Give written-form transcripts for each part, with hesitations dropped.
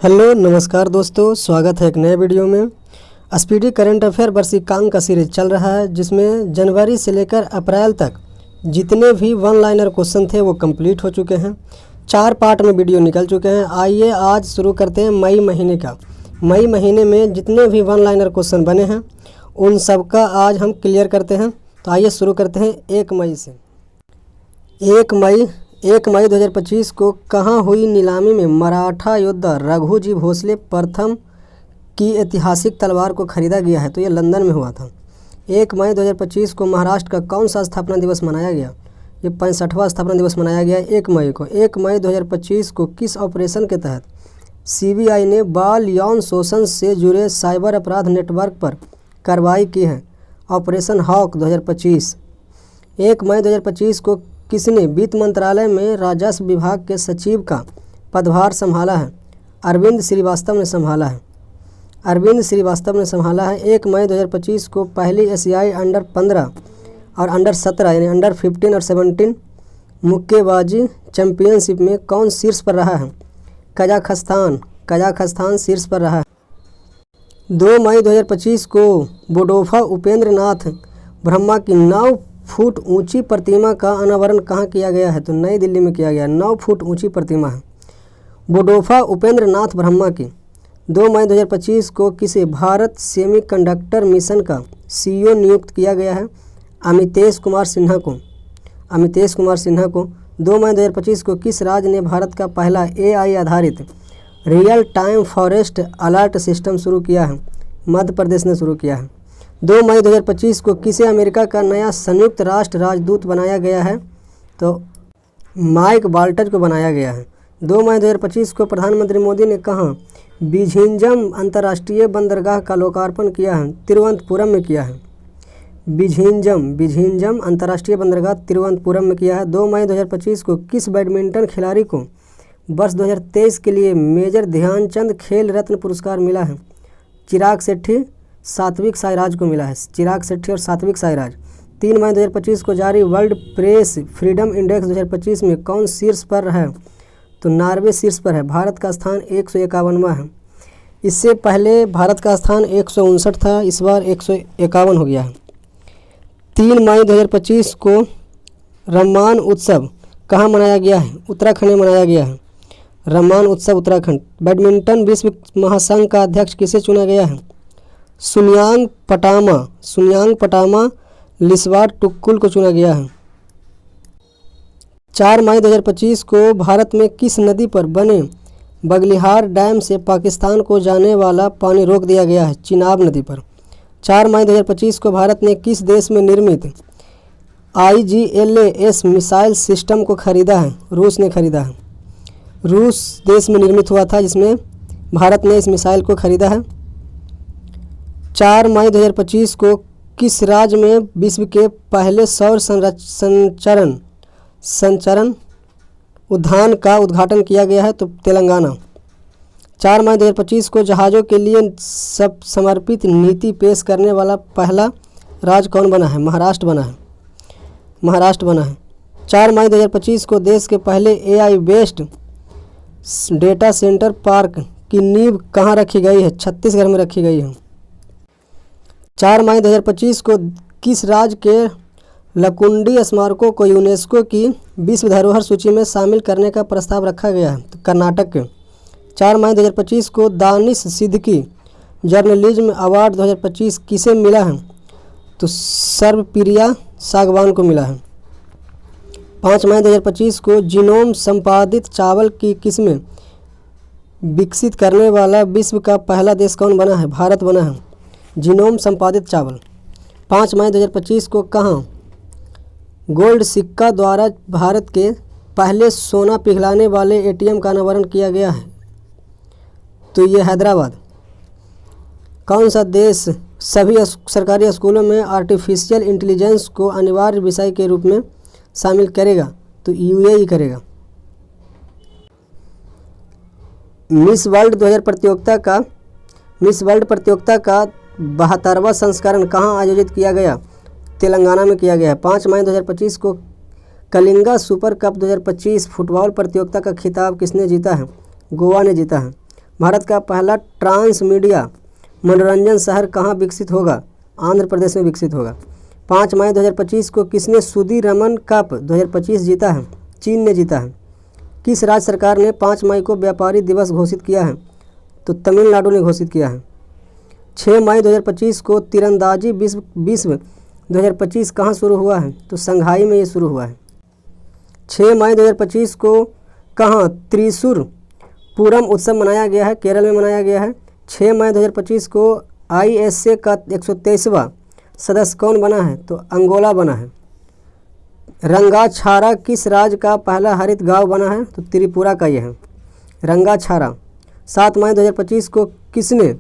Hello नमस्कार दोस्तों, स्वागत है एक नए वीडियो में। स्पीडी करंट अफेयर वर्षिकांक का सीरीज चल रहा है, जिसमें जनवरी से लेकर अप्रैल तक जितने भी वन लाइनर क्वेश्चन थे वो कंप्लीट हो चुके हैं। 4 पार्ट में वीडियो निकल चुके हैं। आइए आज शुरू करते हैं मई महीने का। मई महीने में जितने भी वन लाइनर क्वेश्चन बने हैं उन सब का आज हम क्लियर करते हैं। तो आइए शुरू करते हैं 1 मई से। 1 मई 2025 को कहाँ हुई नीलामी में मराठा योद्धा रघुजी भोसले प्रथम की ऐतिहासिक तलवार को खरीदा गया है? तो ये लंदन में हुआ था। 1 मई 2025 को महाराष्ट्र का कौन सा स्थापना दिवस मनाया गया? ये 65वां स्थापना दिवस मनाया गया 1 मई को। 1 मई 2025 को किस ऑपरेशन के तहत सीबीआई ने बाल यौन शोषण से जुड़े साइबर अपराध नेटवर्क पर कार्रवाई की है? Operation hoc 2025। 1 मई 2025 को किसने वित्त मंत्रालय में राजस्व विभाग के सचिव का पदभार संभाला है? अरविंद श्रीवास्तव ने संभाला है। 1 मई 2025 को पहली एशियाई अंडर 15 और अंडर 17 यानी अंडर 15 और 17 मुक्केबाजी चैंपियनशिप में कौन शीर्ष पर रहा है? कजाखस्तान शीर्ष पर रहा है। 2 मई 2025 को बोडोफा उपेंद्र नाथ ब्रह्मा की 9 फुट ऊंची प्रतिमा का अनावरण कहाँ किया गया है? तो नई दिल्ली में किया गया। 9 फुट ऊंची प्रतिमा है बोडोफा उपेंद्र नाथ ब्रह्मा की। 2 मई 2025 को किसे भारत सेमीकंडक्टर मिशन का सीईओ नियुक्त किया गया है? अमितेश कुमार सिन्हा को। 2 मई 2025 को किस राज्य ने भारत का पहला एआई आधारित real time forest alert system शुरू किया है? मध्य प्रदेश ने शुरू किया है। 2 मई 2025 को किसे अमेरिका का नया संयुक्त राष्ट्र राजदूत बनाया गया है? तो माइक वाल्टर को बनाया गया है। 2 मई 2025 को प्रधानमंत्री मोदी ने कहाँ बिझिंजम अंतर्राष्ट्रीय बंदरगाह का लोकार्पण किया है? तिरुवनंतपुरम में किया है। बिझिंजम अंतर्राष्ट्रीय बंदरगाह तिरुवनंतपुरम में किया है। 2 मई 2025 को किस बैडमिंटन खिलाड़ी को वर्ष 2023 के लिए मेजर ध्यानचंद खेल रत्न पुरस्कार मिला है? चिराग शेट्टी, सात्विक साईराज को मिला है। चिराग शेट्टी और सात्विक साईराज। 3 मई 2025 को जारी वर्ल्ड प्रेस फ्रीडम इंडेक्स 2025 में कौन शीर्ष पर है? तो नॉर्वे शीर्ष पर है। भारत का स्थान 151वां है। इससे पहले भारत का स्थान 159 था, इस बार 151 हो गया है। 3 मई 2025 को रम्मान उत्सव कहाँ मनाया गया है? उत्तराखंड में मनाया गया है। रम्मान उत्सव उत्तराखंड। बैडमिंटन विश्व महासंघ का अध्यक्ष किसे चुना गया है? सुनियांग पटामा लिस्वाट टुक्कुल को चुना गया है। 4 मई 2025 को भारत में किस नदी पर बने बगलिहार डैम से पाकिस्तान को जाने वाला पानी रोक दिया गया है? चिनाब नदी पर। 4 मई 2025 को भारत ने किस देश में निर्मित IGLAS मिसाइल सिस्टम को खरीदा है? रूस ने खरीदा है। रूस देश में निर्मित हुआ था, जिसमें भारत ने इस मिसाइल को खरीदा है। 4 मई 2025 को किस राज्य में विश्व के पहले सौर संचरण उद्यान का उद्घाटन किया गया है? तो तेलंगाना। 4 मई 2025 को जहाज़ों के लिए सब समर्पित नीति पेश करने वाला पहला राज्य कौन बना है? महाराष्ट्र बना है। 4 मई 2025 को देश के पहले AI based data centre park की नींव कहाँ रखी गई है? छत्तीसगढ़ में रखी गई है। 4 मई 2025 को किस राज्य के लकुंडी स्मारकों को यूनेस्को की विश्व धरोहर सूची में शामिल करने का प्रस्ताव रखा गया है? तो कर्नाटक के। 4 मई 2025 को दानिश सिद्दीकी जर्नलिज्म अवार्ड 2025 किसे मिला है? तो सर्वप्रिया सागवान को मिला है। 5 मई 2025 को जीनोम संपादित चावल की किस्में विकसित करने वाला विश्व का पहला देश कौन बना है? भारत बना है। जीनोम संपादित चावल। 5 मई 2025 को कहाँ गोल्ड सिक्का द्वारा भारत के पहले सोना पिघलाने वाले ATM का अनावरण किया गया है? तो ये हैदराबाद। कौन सा देश सभी सरकारी स्कूलों में आर्टिफिशियल इंटेलिजेंस को अनिवार्य विषय के रूप में शामिल करेगा? तो UAE करेगा। मिस वर्ल्ड प्रतियोगिता का 72वां संस्करण कहाँ आयोजित किया गया? तेलंगाना में किया गया है। 5 मई 2025 को कलिंगा सुपर कप 2025 फुटबॉल प्रतियोगिता का खिताब किसने जीता है? गोवा ने जीता है। भारत का पहला ट्रांस मीडिया मनोरंजन शहर कहाँ विकसित होगा? आंध्र प्रदेश में विकसित होगा। 5 मई 2025 को किसने सुदीरमन कप 2025 जीता है? चीन ने जीता है। किस राज्य सरकार ने 5 मई को व्यापारी दिवस घोषित किया है? तो तमिलनाडु ने घोषित किया है। 6 मई 2025 को तीरंदाजी विश्व 2025 कहाँ शुरू हुआ है? तो संघाई में ये शुरू हुआ है। 6 मई 2025 को कहाँ त्रिशूर पूरम उत्सव मनाया गया है? केरल में मनाया गया है। 6 मई 2025 को ISA का 123वां सदस्य कौन बना है? तो अंगोला बना है। रंगाछारा किस राज्य का पहला हरित गांव बना है? तो त्रिपुरा का यह है रंगाछारा। 7 मई 2025 को किसने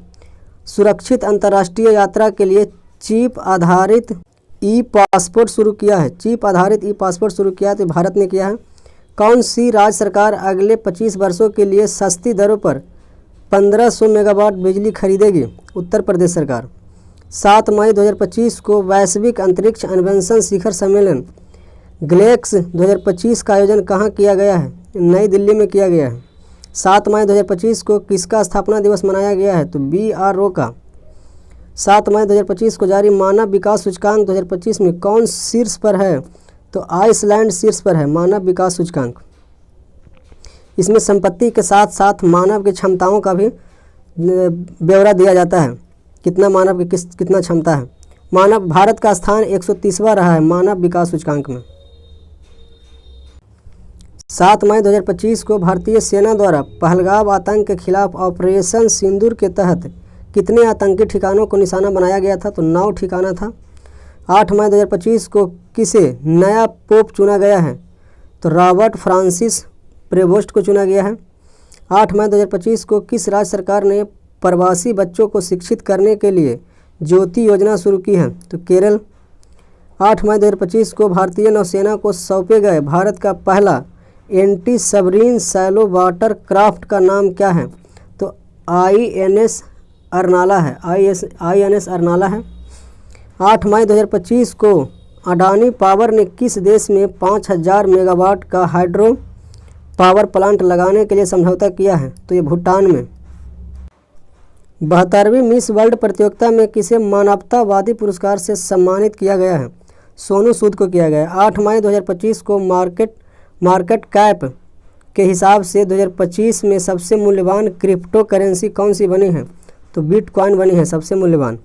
सुरक्षित अंतर्राष्ट्रीय यात्रा के लिए चिप आधारित ई पासपोर्ट शुरू किया है? चिप आधारित ई पासपोर्ट शुरू किया है तो भारत ने किया है। कौन सी राज्य सरकार अगले 25 वर्षों के लिए सस्ती दरों पर 1500 मेगावाट बिजली खरीदेगी? उत्तर प्रदेश सरकार। 7 मई 2025 को वैश्विक अंतरिक्ष अन्वेषण शिखर सम्मेलन ग्लेक्स 2025 का आयोजन कहाँ किया गया है? नई दिल्ली में किया गया है। 7 मई 2025 को किसका स्थापना दिवस मनाया गया है? तो BRO का। 7 मई 2025 को जारी मानव विकास सूचकांक 2025 में कौन शीर्ष पर है? तो आइसलैंड शीर्ष पर है मानव विकास सूचकांक। इसमें संपत्ति के साथ साथ मानव की क्षमताओं का भी ब्यौरा दिया जाता है, कितना मानव की कितना क्षमता है। मानव भारत का स्थान 130वां रहा है मानव विकास सूचकांक में। 7 मई 2025 को भारतीय सेना द्वारा पहलगाम आतंक के खिलाफ ऑपरेशन सिंदूर के तहत कितने आतंकी ठिकानों को निशाना बनाया गया था? तो 9 ठिकाना था। 8 मई 2025 को किसे नया पोप चुना गया है? तो रॉबर्ट फ्रांसिस प्रेवोस्ट को चुना गया है। 8 मई 2025 को किस राज्य सरकार ने प्रवासी बच्चों को शिक्षित करने के लिए ज्योति योजना शुरू की है? तो केरल। 8 मई 2025 को भारतीय नौसेना को सौंपे गए भारत का पहला anti submarine shallow water craft का नाम क्या है? तो INS अरनाला है। INS अरनाला है। 8 मई 2025 को अडानी पावर ने किस देश में 5000 मेगावाट का हाइड्रो पावर प्लांट लगाने के लिए समझौता किया है? तो ये भूटान में। 72वीं मिस वर्ल्ड प्रतियोगिता में किसे मानवतावादी पुरस्कार से सम्मानित किया गया है? सोनू सूद को किया गया है। 8 मई 2025 को मार्केट कैप के हिसाब से 2025 में सबसे मूल्यवान क्रिप्टो करेंसी कौन सी बनी है? तो बिटकॉइन बनी है सबसे मूल्यवान।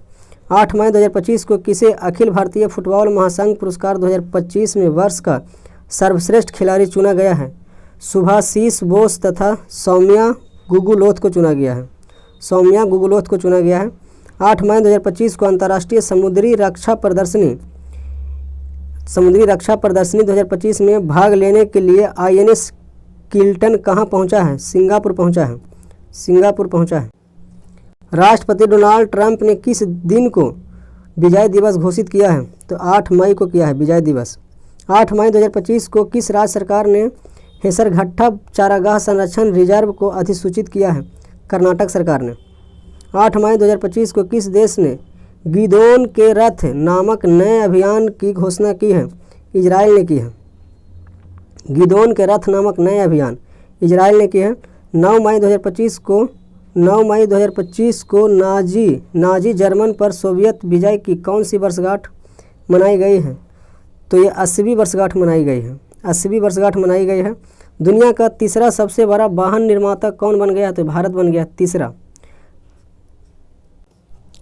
8 मई 2025 को किसे अखिल भारतीय फुटबॉल महासंघ पुरस्कार 2025 में वर्ष का सर्वश्रेष्ठ खिलाड़ी चुना गया है? सुभाशीष बोस तथा सौम्या गुगुलोथ को चुना गया है। 8 मई 2025 को अंतर्राष्ट्रीय समुद्री रक्षा प्रदर्शनी 2025 में भाग लेने के लिए INS किल्टन कहाँ पहुँचा है? सिंगापुर पहुँचा है। राष्ट्रपति डोनाल्ड ट्रंप ने किस दिन को विजय दिवस घोषित किया है? तो 8 मई को किया है विजय दिवस। 8 मई 2025 को किस राज्य सरकार ने हेसरघट्टा चारागाह संरक्षण रिजर्व को अधिसूचित किया है? कर्नाटक सरकार ने। 8 मई 2025 को किस देश ने गिदोन के रथ नामक नए अभियान की घोषणा की है? इजराइल ने की है। गिदोन के रथ नामक नए अभियान इजराइल ने की है। 9 मई 2025 को नाजी जर्मन पर सोवियत विजय की कौन सी वर्षगांठ मनाई गई है? तो ये 80वीं वर्षगांठ मनाई गई है। 80वीं वर्षगांठ मनाई गई है। दुनिया का तीसरा सबसे बड़ा वाहन निर्माता कौन बन गया? तो भारत बन गया तीसरा।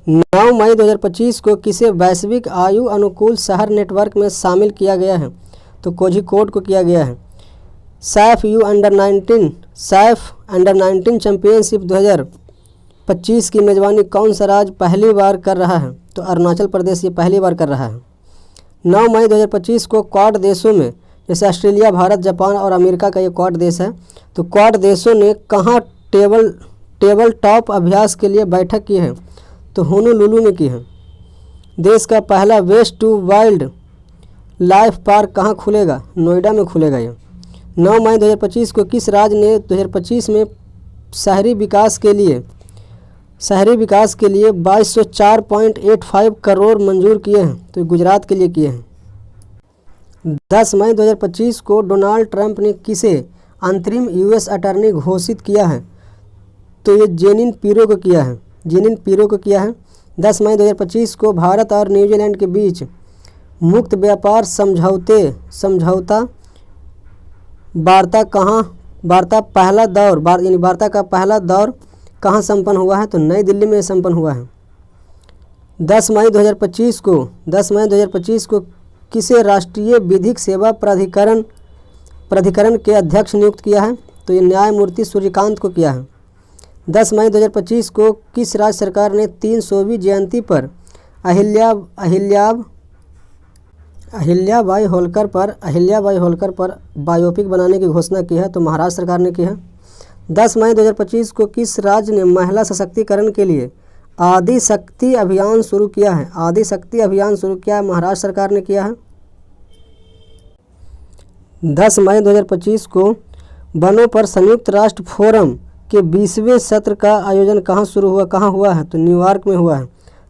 9 मई 2025 को किसे वैश्विक आयु अनुकूल शहर नेटवर्क में शामिल किया गया है? तो कोझिकोड को किया गया है। सैफ अंडर 19 चैंपियनशिप 2025 की मेज़बानी कौन सा राज्य पहली बार कर रहा है? तो अरुणाचल प्रदेश ये पहली बार कर रहा है। 9 मई 2025 को क्वाड देशों में, जैसे ऑस्ट्रेलिया, भारत, जापान और अमेरिका का ये क्वाड देश है, तो क्वाड देशों ने कहाँ टेबल टॉप अभ्यास के लिए बैठक की है? तो होनोलुलु में की है। देश का पहला waste to wildlife park कहाँ खुलेगा? नोएडा में खुलेगा ये। 9 मई 2025 को किस राज्य ने 2025 में शहरी विकास के लिए 2204.85 करोड़ मंजूर किए हैं? तो गुजरात के लिए किए हैं। 10 मई 2025 को डोनाल्ड ट्रंप ने किसे अंतरिम US अटॉर्नी घोषित किया है? तो ये जेनिन पीरो को किया है, जेनिन पीरो को किया है। 10 मई 2025 को भारत और न्यूजीलैंड के बीच मुक्त व्यापार समझौता वार्ता का पहला दौर कहाँ संपन्न हुआ है? तो नई दिल्ली में संपन्न हुआ है। 10 मई 2025 को किसे राष्ट्रीय विधिक सेवा प्राधिकरण के अध्यक्ष नियुक्त किया है? तो ये न्यायमूर्ति सूर्यकांत को किया है। 10 मई 2025 को किस राज्य सरकार ने 300वीं जयंती पर अहिल्याबाई होलकर पर बायोपिक बनाने की घोषणा की है? तो महाराष्ट्र सरकार ने की है। 10 मई 2025 को किस राज्य ने महिला सशक्तिकरण के लिए आदि शक्ति अभियान शुरू किया है? महाराष्ट्र सरकार ने किया है। 10 मई 2025 को वनों पर संयुक्त राष्ट्र फोरम के 20वें सत्र का आयोजन कहाँ हुआ है? तो न्यूयॉर्क में हुआ है।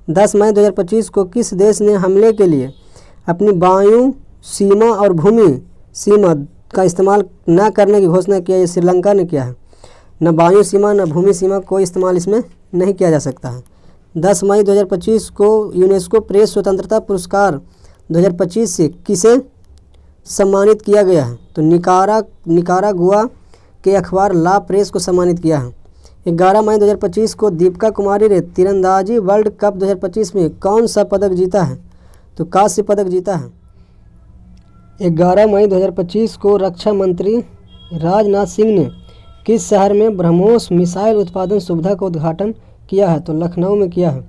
10 मई 2025 को किस देश ने हमले के लिए अपनी वायु सीमा और भूमि सीमा का इस्तेमाल न करने की घोषणा किया? ये श्रीलंका ने किया है। न वायु सीमा न भूमि सीमा कोई इस्तेमाल इसमें नहीं किया जा सकता है। 10 मई 2025 को यूनेस्को प्रेस स्वतंत्रता पुरस्कार 2025 से किसे सम्मानित किया गया है? तो निकारागुआ के अखबार ला प्रेस को सम्मानित किया है। 11 मई 2025 को दीपिका कुमारी ने तीरंदाजी वर्ल्ड कप 2025 में कौन सा पदक जीता है? तो कांस्य पदक जीता है। 11 मई 2025 को रक्षा मंत्री राजनाथ सिंह ने किस शहर में ब्रह्मोस मिसाइल उत्पादन सुविधा का उद्घाटन किया है? तो लखनऊ में किया है।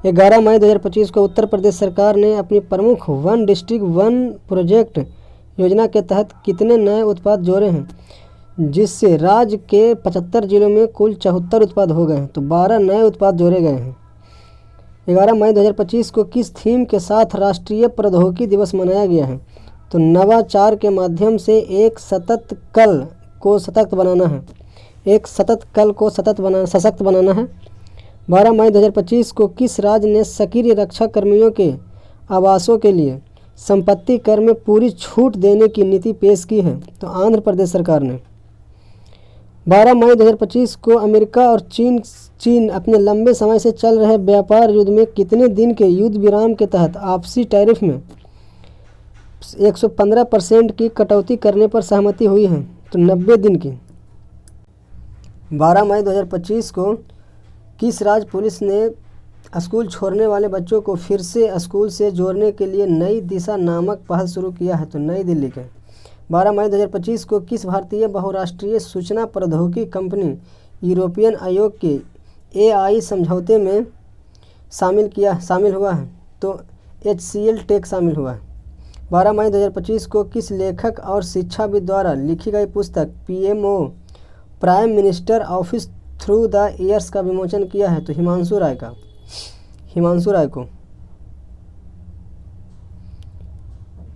11 मई 2025 को उत्तर प्रदेश सरकार ने अपनी प्रमुख वन डिस्ट्रिक्ट वन प्रोजेक्ट योजना के तहत कितने नए उत्पाद जोड़े हैं, जिससे राज्य के 75 जिलों में कुल 74 उत्पाद हो गए हैं? तो 12 नए उत्पाद जोड़े गए हैं। 11 मई 2025 को किस थीम के साथ राष्ट्रीय प्रौद्योगिकी दिवस मनाया गया है? तो नवाचार के माध्यम से एक सतत कल को सशक्त बनाना है। 12 मई 2025 को किस राज्य ने सक्रिय रक्षा कर्मियों के आवासों के लिए संपत्ति कर में पूरी छूट देने की नीति पेश की है? तो आंध्र प्रदेश सरकार ने। 12 मई 2025 को अमेरिका और चीन अपने लंबे समय से चल रहे व्यापार युद्ध में कितने दिन के युद्ध विराम के तहत आपसी टैरिफ में 115% की कटौती करने पर सहमति हुई है? तो 90 दिन की। 12 मई 2025 को किस राज्य पुलिस ने स्कूल छोड़ने वाले बच्चों को फिर से स्कूल से जोड़ने के लिए नई दिशा नामक पहल शुरू किया है? तो नई दिल्ली के। 12 मई 2025 को किस भारतीय बहुराष्ट्रीय सूचना प्रौद्योगिकी कंपनी यूरोपियन आयोग के AI समझौते में शामिल हुआ है? तो HCL टेक शामिल हुआ है। 12 मई 2025 को किस लेखक और शिक्षाविद द्वारा लिखी गई पुस्तक PMO prime minister office through the years का विमोचन किया है? तो हिमांशु राय को।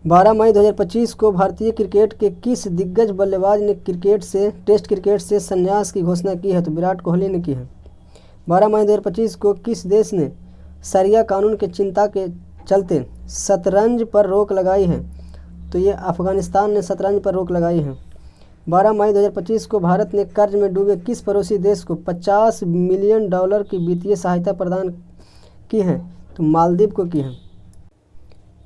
12 मई 2025 को भारतीय क्रिकेट के किस दिग्गज बल्लेबाज ने टेस्ट क्रिकेट से संन्यास की घोषणा की है? तो विराट कोहली ने की है। 12 मई 2025 को किस देश ने शरिया कानून के चिंता के चलते शतरंज पर रोक लगाई है? तो ये अफगानिस्तान ने शतरंज पर रोक लगाई है। 12 मई 2025 को भारत ने कर्ज में डूबे किस पड़ोसी देश को $50 मिलियन की वित्तीय सहायता प्रदान की है? तो मालदीव को की है।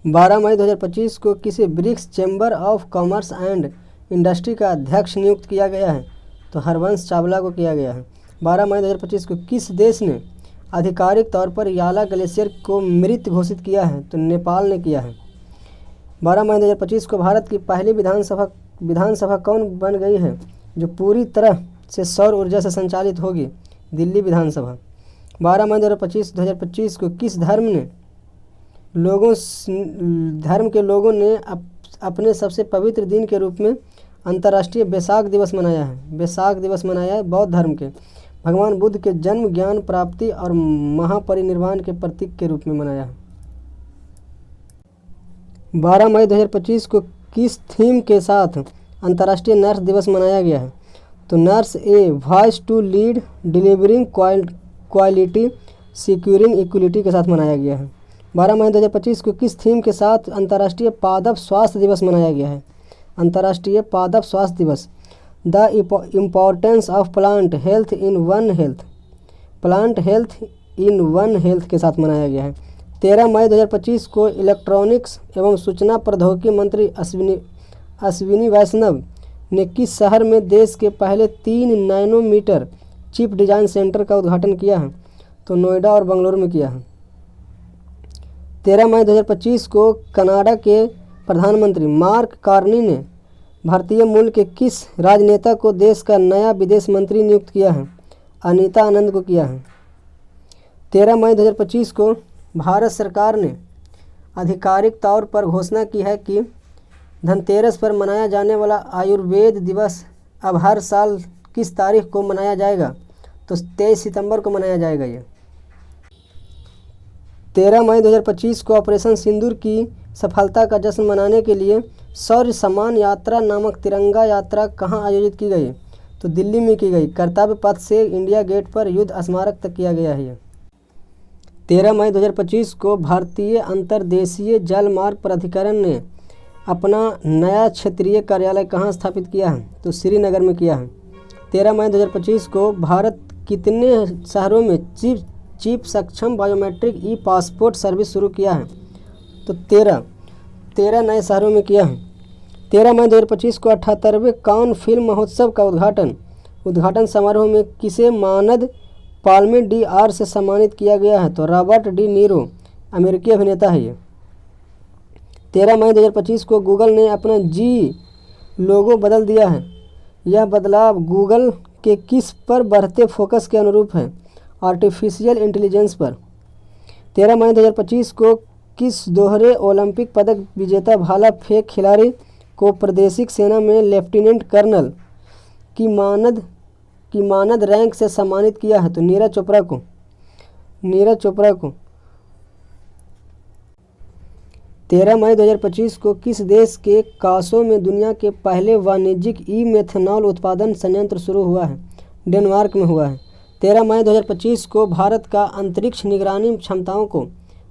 12 मई 2025 को किसे BRICS chamber of commerce and industry का अध्यक्ष नियुक्त किया गया है? तो हरवंश चावला को किया गया है। 12 मई 2025 को किस देश ने आधिकारिक तौर पर याला ग्लेशियर को मृत घोषित किया है? तो नेपाल ने किया है। 12 मई 2025 को भारत की पहली विधानसभा कौन बन गई है जो पूरी तरह से सौर ऊर्जा से संचालित होगी? दिल्ली विधानसभा। 12 मई 2025 को किस धर्म के लोगों ने अपने सबसे पवित्र दिन के रूप में अंतर्राष्ट्रीय बैसाख दिवस मनाया है? बौद्ध धर्म के भगवान बुद्ध के जन्म, ज्ञान प्राप्ति और महापरिनिर्वाण के प्रतीक के रूप में मनाया है। 12 मई 2025 को किस थीम के साथ अंतर्राष्ट्रीय नर्स दिवस मनाया गया है? तो nurse a voice to lead delivering quality securing equality के साथ मनाया गया है। 12 मई 2025 को किस थीम के साथ अंतर्राष्ट्रीय पादप स्वास्थ्य दिवस मनाया गया है? अंतर्राष्ट्रीय पादप स्वास्थ्य दिवस the importance of plant health in one health plant health in one health के साथ मनाया गया है। 13 मई 2025 को इलेक्ट्रॉनिक्स एवं सूचना प्रौद्योगिकी मंत्री अश्विनी वैष्णव ने किस शहर में देश के पहले 3 नैनोमीटर चिप डिज़ाइन सेंटर का उद्घाटन किया है? तो नोएडा और बेंगलुरु में किया है। 13 मई 2025 को कनाडा के प्रधानमंत्री मार्क कार्नी ने भारतीय मूल के किस राजनेता को देश का नया विदेश मंत्री नियुक्त किया है? अनीता आनंद को किया है। 13 मई 2025 को भारत सरकार ने आधिकारिक तौर पर घोषणा की है कि धनतेरस पर मनाया जाने वाला आयुर्वेद दिवस अब हर साल किस तारीख को मनाया जाएगा? तो 23 सितंबर को मनाया जाएगा। ये 13 मई 2025 को ऑपरेशन सिंदूर की सफलता का जश्न मनाने के लिए शौर्य सम्मान यात्रा नामक तिरंगा यात्रा कहाँ आयोजित की गई? तो दिल्ली में की गई। कर्तव्य पथ से इंडिया गेट पर युद्ध स्मारक तक किया गया है। 13 मई 2025 को भारतीय अंतर्देशीय जल मार्ग प्राधिकरण ने अपना नया क्षेत्रीय कार्यालय कहाँ स्थापित किया है? तो श्रीनगर में किया है। 13 मई 2025 को भारत कितने शहरों में चिप सक्षम बायोमेट्रिक ई पासपोर्ट सर्विस शुरू किया है? तो 13 नए शहरों में किया है। 13 मई 2025 को 78वें कान फिल्म महोत्सव का उद्घाटन समारोह में किसे मानद पाल्मे डी आर से सम्मानित किया गया है? तो रॉबर्ट डी नीरो अमेरिकी अभिनेता है ये। 13 मई 2025 को गूगल ने अपना जी लोगो बदल दिया है। यह बदलाव गूगल के किस पर बढ़ते फोकस के अनुरूप है? आर्टिफिशियल इंटेलिजेंस पर। 13 मई 2025 को किस दोहरे ओलंपिक पदक विजेता भाला फेंक खिलाड़ी को प्रादेशिक सेना में लेफ्टिनेंट कर्नल की मानद रैंक से सम्मानित किया है? तो नीरज चोपड़ा को। 13 मई 2025 को किस देश के कासो में दुनिया के पहले वाणिज्यिक ई मेथनॉल उत्पादन संयंत्र शुरू हुआ है? डेनमार्क में हुआ है। 13 मई 2025 को भारत का अंतरिक्ष निगरानी क्षमताओं को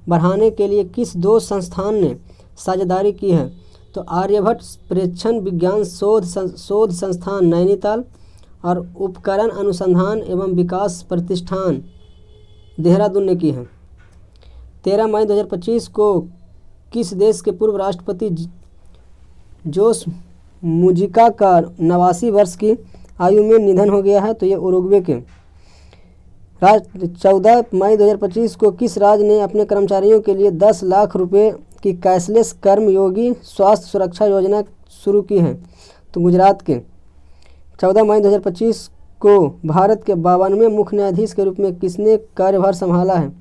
बढ़ाने के लिए किस 2 संस्थान ने साझेदारी की है? तो आर्यभट्ट प्रेक्षण विज्ञान शोध संस्थान नैनीताल और उपकरण अनुसंधान एवं विकास प्रतिष्ठान देहरादून ने की है। 13 मई 2025 को किस देश के पूर्व राष्ट्रपति जोस मुजिका का 89 वर्ष की आयु में निधन हो गया है? तो ये उरुग्वे के। 14 मई 2025 को किस राज्य ने अपने कर्मचारियों के लिए 10 लाख रुपए की कैशलेस कर्मयोगी स्वास्थ्य सुरक्षा योजना शुरू की है? तो गुजरात के। 14 मई 2025 को भारत के 52वें मुख्य न्यायाधीश के रूप में किसने कार्यभार संभाला है?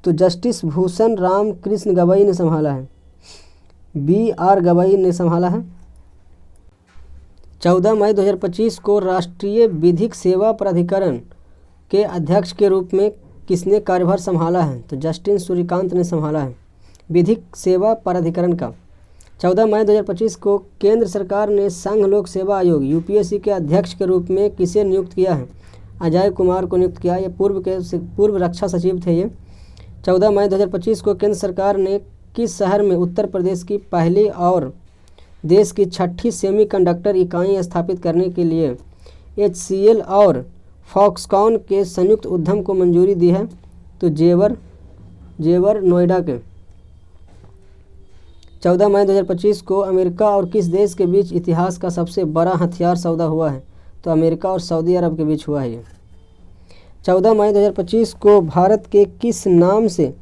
तो जस्टिस भूषण राम कृष्ण गवई ने संभाला है। BR गवई ने संभाला है। 14 मई 2025 को राष्ट्रीय विधिक सेवा प्राधिकरण के अध्यक्ष के रूप में किसने कार्यभार संभाला है? तो जस्टिन सूर्यकांत ने संभाला है विधिक सेवा प्राधिकरण का। 14 मई 2025 को केंद्र सरकार ने संघ लोक सेवा आयोग UPSC के अध्यक्ष के रूप में किसे नियुक्त किया है? अजय कुमार को नियुक्त किया। ये पूर्व रक्षा सचिव थे ये। 14 मई 2025 को केंद्र सरकार ने किस शहर में उत्तर प्रदेश की पहली और देश की 6ठी सेमीकंडक्टर इकाई स्थापित करने के लिए HCL और फॉक्सकॉन के संयुक्त उद्यम को मंजूरी दी है? तो जेवर नोएडा के। 14 मई 2025 को अमेरिका और किस देश के बीच इतिहास का सबसे बड़ा हथियार सौदा हुआ है? तो अमेरिका और सऊदी अरब के बीच हुआ है ये। 14 मई 2025 को भारत के किस नाम से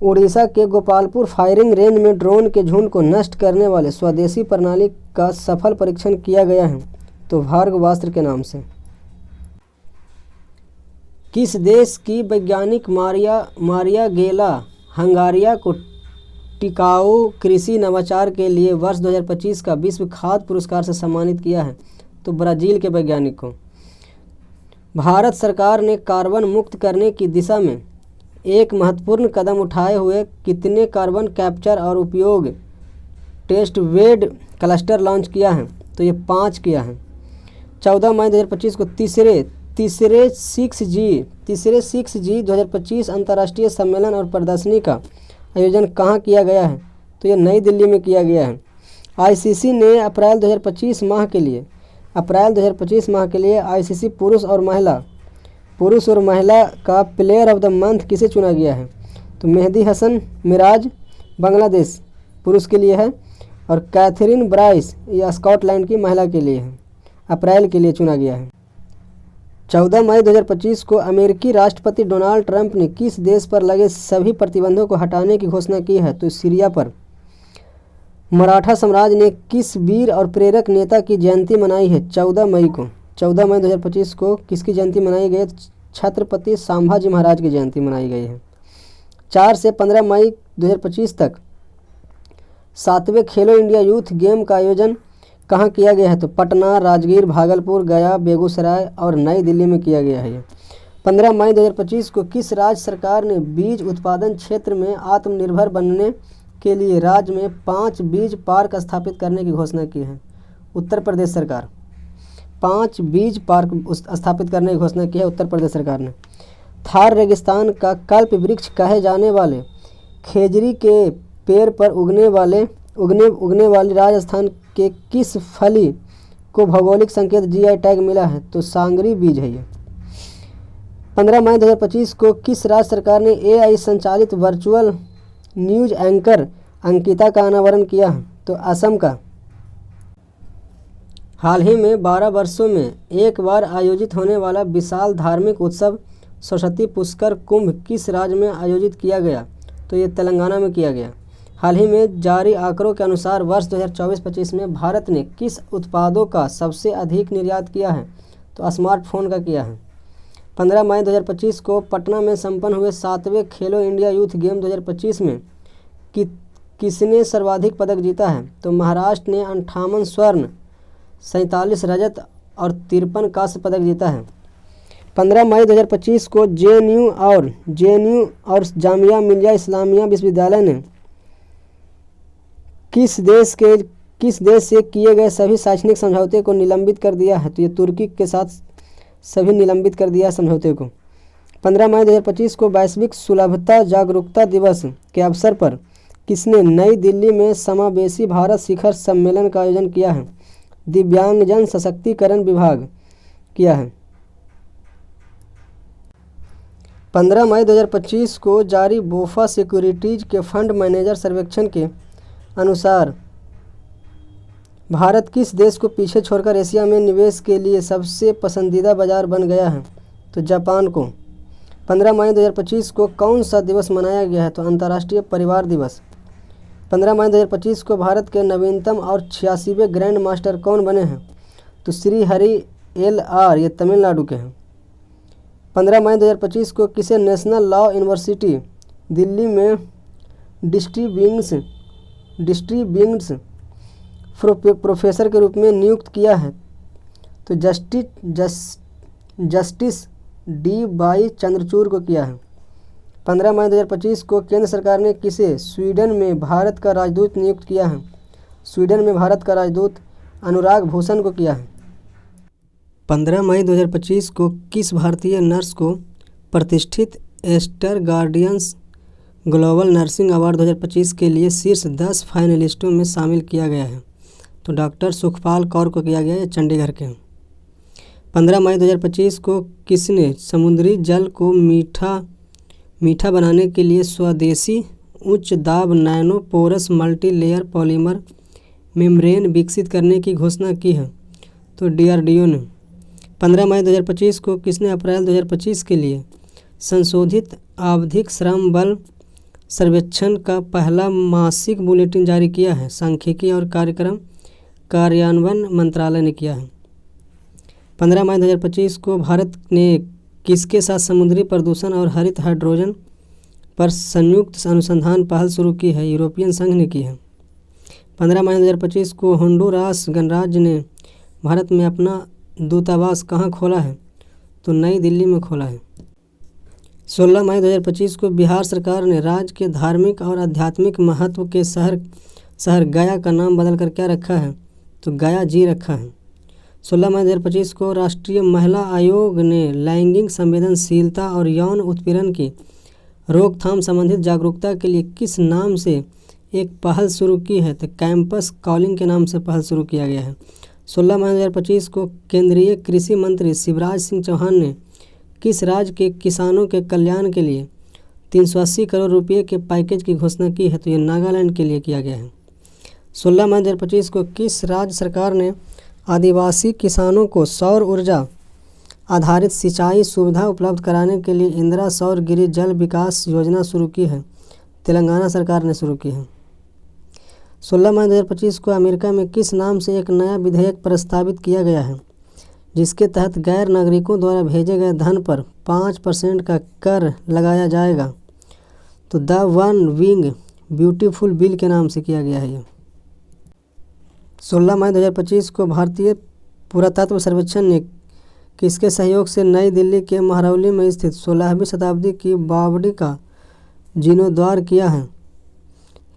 उड़ीसा के गोपालपुर फायरिंग रेंज में ड्रोन के झुंड को नष्ट करने वाले स्वदेशी प्रणाली का सफल परीक्षण किया गया है? तो भार्गवास्त्र के नाम से। किस देश की वैज्ञानिक मारिया गेला हंगारिया को टिकाऊ कृषि नवाचार के लिए वर्ष 2025 का विश्व खाद्य पुरस्कार से सम्मानित किया है? तो ब्राज़ील के वैज्ञानिक को। भारत सरकार ने कार्बन मुक्त करने की दिशा में एक महत्वपूर्ण कदम उठाए हुए कितने कार्बन कैप्चर और उपयोग टेस्ट बेड क्लस्टर लॉन्च किया है? तो ये 5 किया है। 14 मई 2025 को तीसरे 6G 2025 अंतर्राष्ट्रीय सम्मेलन और प्रदर्शनी का आयोजन कहाँ किया गया है? तो ये नई दिल्ली में किया गया है। ICC ने अप्रैल 2025 माह के लिए ICC पुरुष और महिला पुरुष और महिला का प्लेयर ऑफ द मंथ किसे चुना गया है? तो मेहदी हसन मिराज बांग्लादेश पुरुष के लिए है, और कैथरीन ब्राइस यह स्कॉटलैंड की महिला के लिए है, अप्रैल के लिए चुना गया है। 14 मई 2025 को अमेरिकी राष्ट्रपति डोनाल्ड ट्रंप ने किस देश पर लगे सभी प्रतिबंधों को हटाने की घोषणा की है? तो सीरिया पर। मराठा साम्राज्य ने किस वीर और प्रेरक नेता की जयंती मनाई है 14 मई को? 14 मई 2025 को किसकी जयंती मनाई गई है? छत्रपति संभाजी महाराज की जयंती मनाई गई है। 4 से 15 मई 2025 तक 7वें खेलो इंडिया यूथ गेम का आयोजन कहाँ किया गया है? तो पटना, राजगीर, भागलपुर, गया, बेगूसराय और नई दिल्ली में किया गया है। 15 मई 2025 को किस राज्य सरकार ने बीज उत्पादन क्षेत्र में आत्मनिर्भर बनने के लिए राज्य में 5 बीज पार्क स्थापित करने की घोषणा की है? उत्तर प्रदेश सरकार। 5 बीज पार्क स्थापित करने की घोषणा की है उत्तर प्रदेश सरकार ने। थार रेगिस्तान का कल्प वृक्ष कहे जाने वाले खेजरी के पेड़ पर उगने वाली राजस्थान के किस फली को भौगोलिक संकेत जीआई टैग मिला है? तो सांगरी बीज है ये। 15 मई 2025 को किस राज्य सरकार ने एआई संचालित वर्चुअल न्यूज एंकर अंकिता का अनावरण किया है? तो असम का। हाल ही में 12 वर्षों में एक बार आयोजित होने वाला विशाल धार्मिक उत्सव सरस्वती पुष्कर कुंभ किस राज्य में आयोजित किया गया? तो ये तेलंगाना में किया गया। हाल ही में जारी आंकड़ों के अनुसार वर्ष 2024-25 में भारत ने किस उत्पादों का सबसे अधिक निर्यात किया है? तो स्मार्टफोन का किया है। 15 मई 2025 को पटना में संपन्न हुए 7वें खेलो इंडिया यूथ गेम 2025 में किसने सर्वाधिक पदक जीता है? तो महाराष्ट्र ने 58 स्वर्ण, 47 रजत और 53 कांस्य पदक जीता है। 15 मई 2025 को जेएनयू और जामिया मिलिया इस्लामिया विश्वविद्यालय ने किस देश से किए गए सभी शैक्षणिक समझौते को निलंबित कर दिया है? तो ये तुर्की के साथ सभी निलंबित कर दिया समझौते को। 15 मई 2025 को वैश्विक सुलभता जागरूकता दिवस के अवसर पर किसने नई दिल्ली में समावेशी भारत शिखर सम्मेलन का आयोजन किया है? दिव्यांगजन सशक्तिकरण विभाग किया है। 15 मई 2025 को जारी बोफा सिक्योरिटीज के फंड मैनेजर सर्वेक्षण के अनुसार भारत किस देश को पीछे छोड़कर एशिया में निवेश के लिए सबसे पसंदीदा बाजार बन गया है? तो जापान को। 15 मई 2025 को कौन सा दिवस मनाया गया है? तो अंतर्राष्ट्रीय परिवार दिवस। 15 मई 2025 को भारत के नवीनतम और 86वें ग्रैंड मास्टर कौन बने हैं? तो श्री हरि LR ये तमिलनाडु के हैं। 15 मई 2025 को किसे नेशनल लॉ यूनिवर्सिटी दिल्ली में डिस्ट्रीब्यूंग्स प्रोफेसर के रूप में नियुक्त किया है? तो जस्टिस D. चंद्रचूड़ को किया है। 15 मई 2025 को केंद्र सरकार ने किसे स्वीडन में भारत का राजदूत नियुक्त किया है? स्वीडन में भारत का राजदूत अनुराग भूषण को किया है। 15 मई 2025 को किस भारतीय नर्स को प्रतिष्ठित Aster guardians global nursing award 2025 के लिए शीर्ष 10 फाइनलिस्टों में शामिल किया गया है? तो डॉक्टर सुखपाल कौर को किया गया है, चंडीगढ़ के। 15 मई 2025 को किसने समुद्री जल को मीठा बनाने के लिए स्वदेशी उच्च दाब nano porous multilayer polymer membrane विकसित करने की घोषणा की है? तो DRDO ने। 15 मई 2025 को किसने अप्रैल 2025 के लिए संशोधित आवधिक श्रम बल सर्वेक्षण का पहला मासिक बुलेटिन जारी किया है? सांख्यिकी और कार्यक्रम कार्यान्वयन मंत्रालय ने किया है। 15 मई 2025 को भारत ने किसके साथ समुद्री प्रदूषण और हरित हाइड्रोजन पर संयुक्त अनुसंधान पहल शुरू की है? यूरोपियन संघ ने की है। 15 मई 2025 को होंडुरास गणराज्य ने भारत में अपना दूतावास कहाँ खोला है? तो नई दिल्ली में खोला है। 16 मई 2025 को बिहार सरकार ने राज्य के धार्मिक और आध्यात्मिक महत्व के शहर गया का नाम बदलकर क्या रखा है? तो गया जी रखा है। 16 मई 2025 को राष्ट्रीय महिला आयोग ने लैंगिक संवेदनशीलता और यौन उत्पीड़न की रोकथाम संबंधित जागरूकता के लिए किस नाम से एक पहल शुरू की है? तो कैंपस कॉलिंग के नाम से पहल शुरू किया गया है। 16 मई 2025 को केंद्रीय कृषि मंत्री शिवराज सिंह चौहान ने किस राज्य के किसानों के कल्याण के लिए 380 करोड़ रुपये के पैकेज की घोषणा की है? तो ये नागालैंड के लिए किया गया है। 16 मई 2025 को किस राज्य सरकार ने आदिवासी किसानों को सौर ऊर्जा आधारित सिंचाई सुविधा उपलब्ध कराने के लिए इंदिरा सौर गिरि जल विकास योजना शुरू की है? तेलंगाना सरकार ने शुरू की है। 16 मई 2025 को अमेरिका में किस नाम से एक नया विधेयक प्रस्तावित किया गया है जिसके तहत गैर नागरिकों द्वारा भेजे गए धन पर 5% का कर लगाया जाएगा? तो the one wing beautiful bill के नाम से किया गया है ये। 16 मई 2025 को भारतीय पुरातत्व सर्वेक्षण ने किसके सहयोग से नई दिल्ली के महरौली में स्थित 16वीं शताब्दी की बावड़ी का जीर्णोद्धार किया है?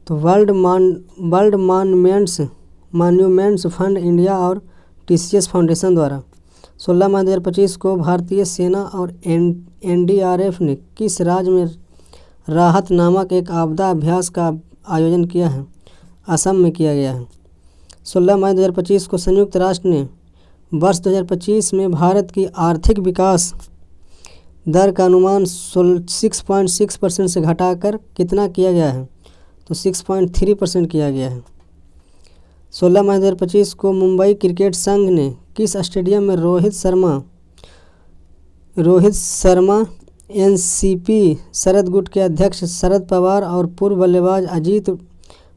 तो वर्ल्ड मॉन्यूमेंट्स फंड इंडिया और टीसीएस फाउंडेशन द्वारा। 16 मई 2025 को भारतीय सेना और एनडीआरएफ ने किस राज्य में राहत नामक एक आपदा अभ्यास का आयोजन किया है? असम में किया गया है। 16 मई 2025 को संयुक्त राष्ट्र ने वर्ष 2025 में भारत की आर्थिक विकास दर का अनुमान 6.6% से घटाकर कितना किया गया है? तो 6.3% किया गया है। 16 मई 2025 को मुंबई क्रिकेट संघ ने किस स्टेडियम में रोहित शर्मा एनसीपी शरद गुट के अध्यक्ष शरद पवार और पूर्व बल्लेबाज अजीत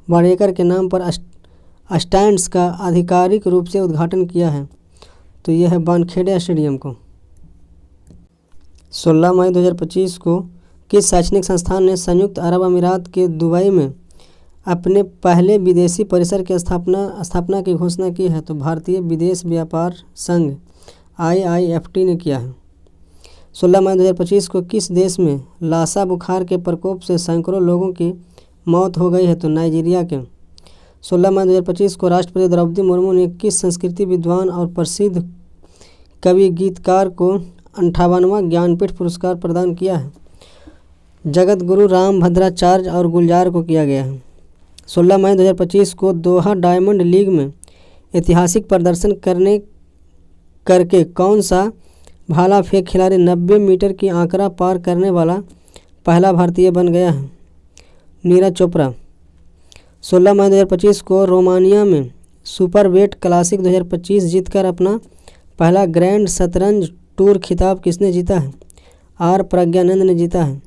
वाडेकर के नाम पर स्टैंड्स का आधिकारिक रूप से उद्घाटन किया है? तो यह है वानखेड़े स्टेडियम को। 16 मई 2025 को किस शैक्षणिक संस्थान ने संयुक्त अरब अमीरात के दुबई में अपने पहले विदेशी परिसर की स्थापना की घोषणा की है? तो भारतीय विदेश व्यापार संघ IIFT ने किया है। 16 मई 2025 को किस देश में लासा बुखार के प्रकोप से सैकड़ों लोगों की मौत हो गई है? तो नाइजीरिया के। 16 मई 2025 को राष्ट्रपति द्रौपदी मुर्मू ने किस संस्कृति विद्वान और प्रसिद्ध कवि गीतकार को 58वां ज्ञानपीठ पुरस्कार प्रदान किया है? जगत गुरु राम भद्राचार्य और गुलजार को किया गया है। 16 मई 2025 को दोहा डायमंड लीग में ऐतिहासिक प्रदर्शन करके कौन सा भाला फेंक खिलाड़ी 90 मीटर की आंकड़ा पार करने वाला पहला भारतीय बन गया है? नीरज चोपड़ा। 16 मई 2025 को रोमानिया में सुपर वेट क्लासिक 2025 जीतकर अपना पहला ग्रैंड शतरंज टूर खिताब किसने जीता है? आर प्रज्ञानंद ने जीता है।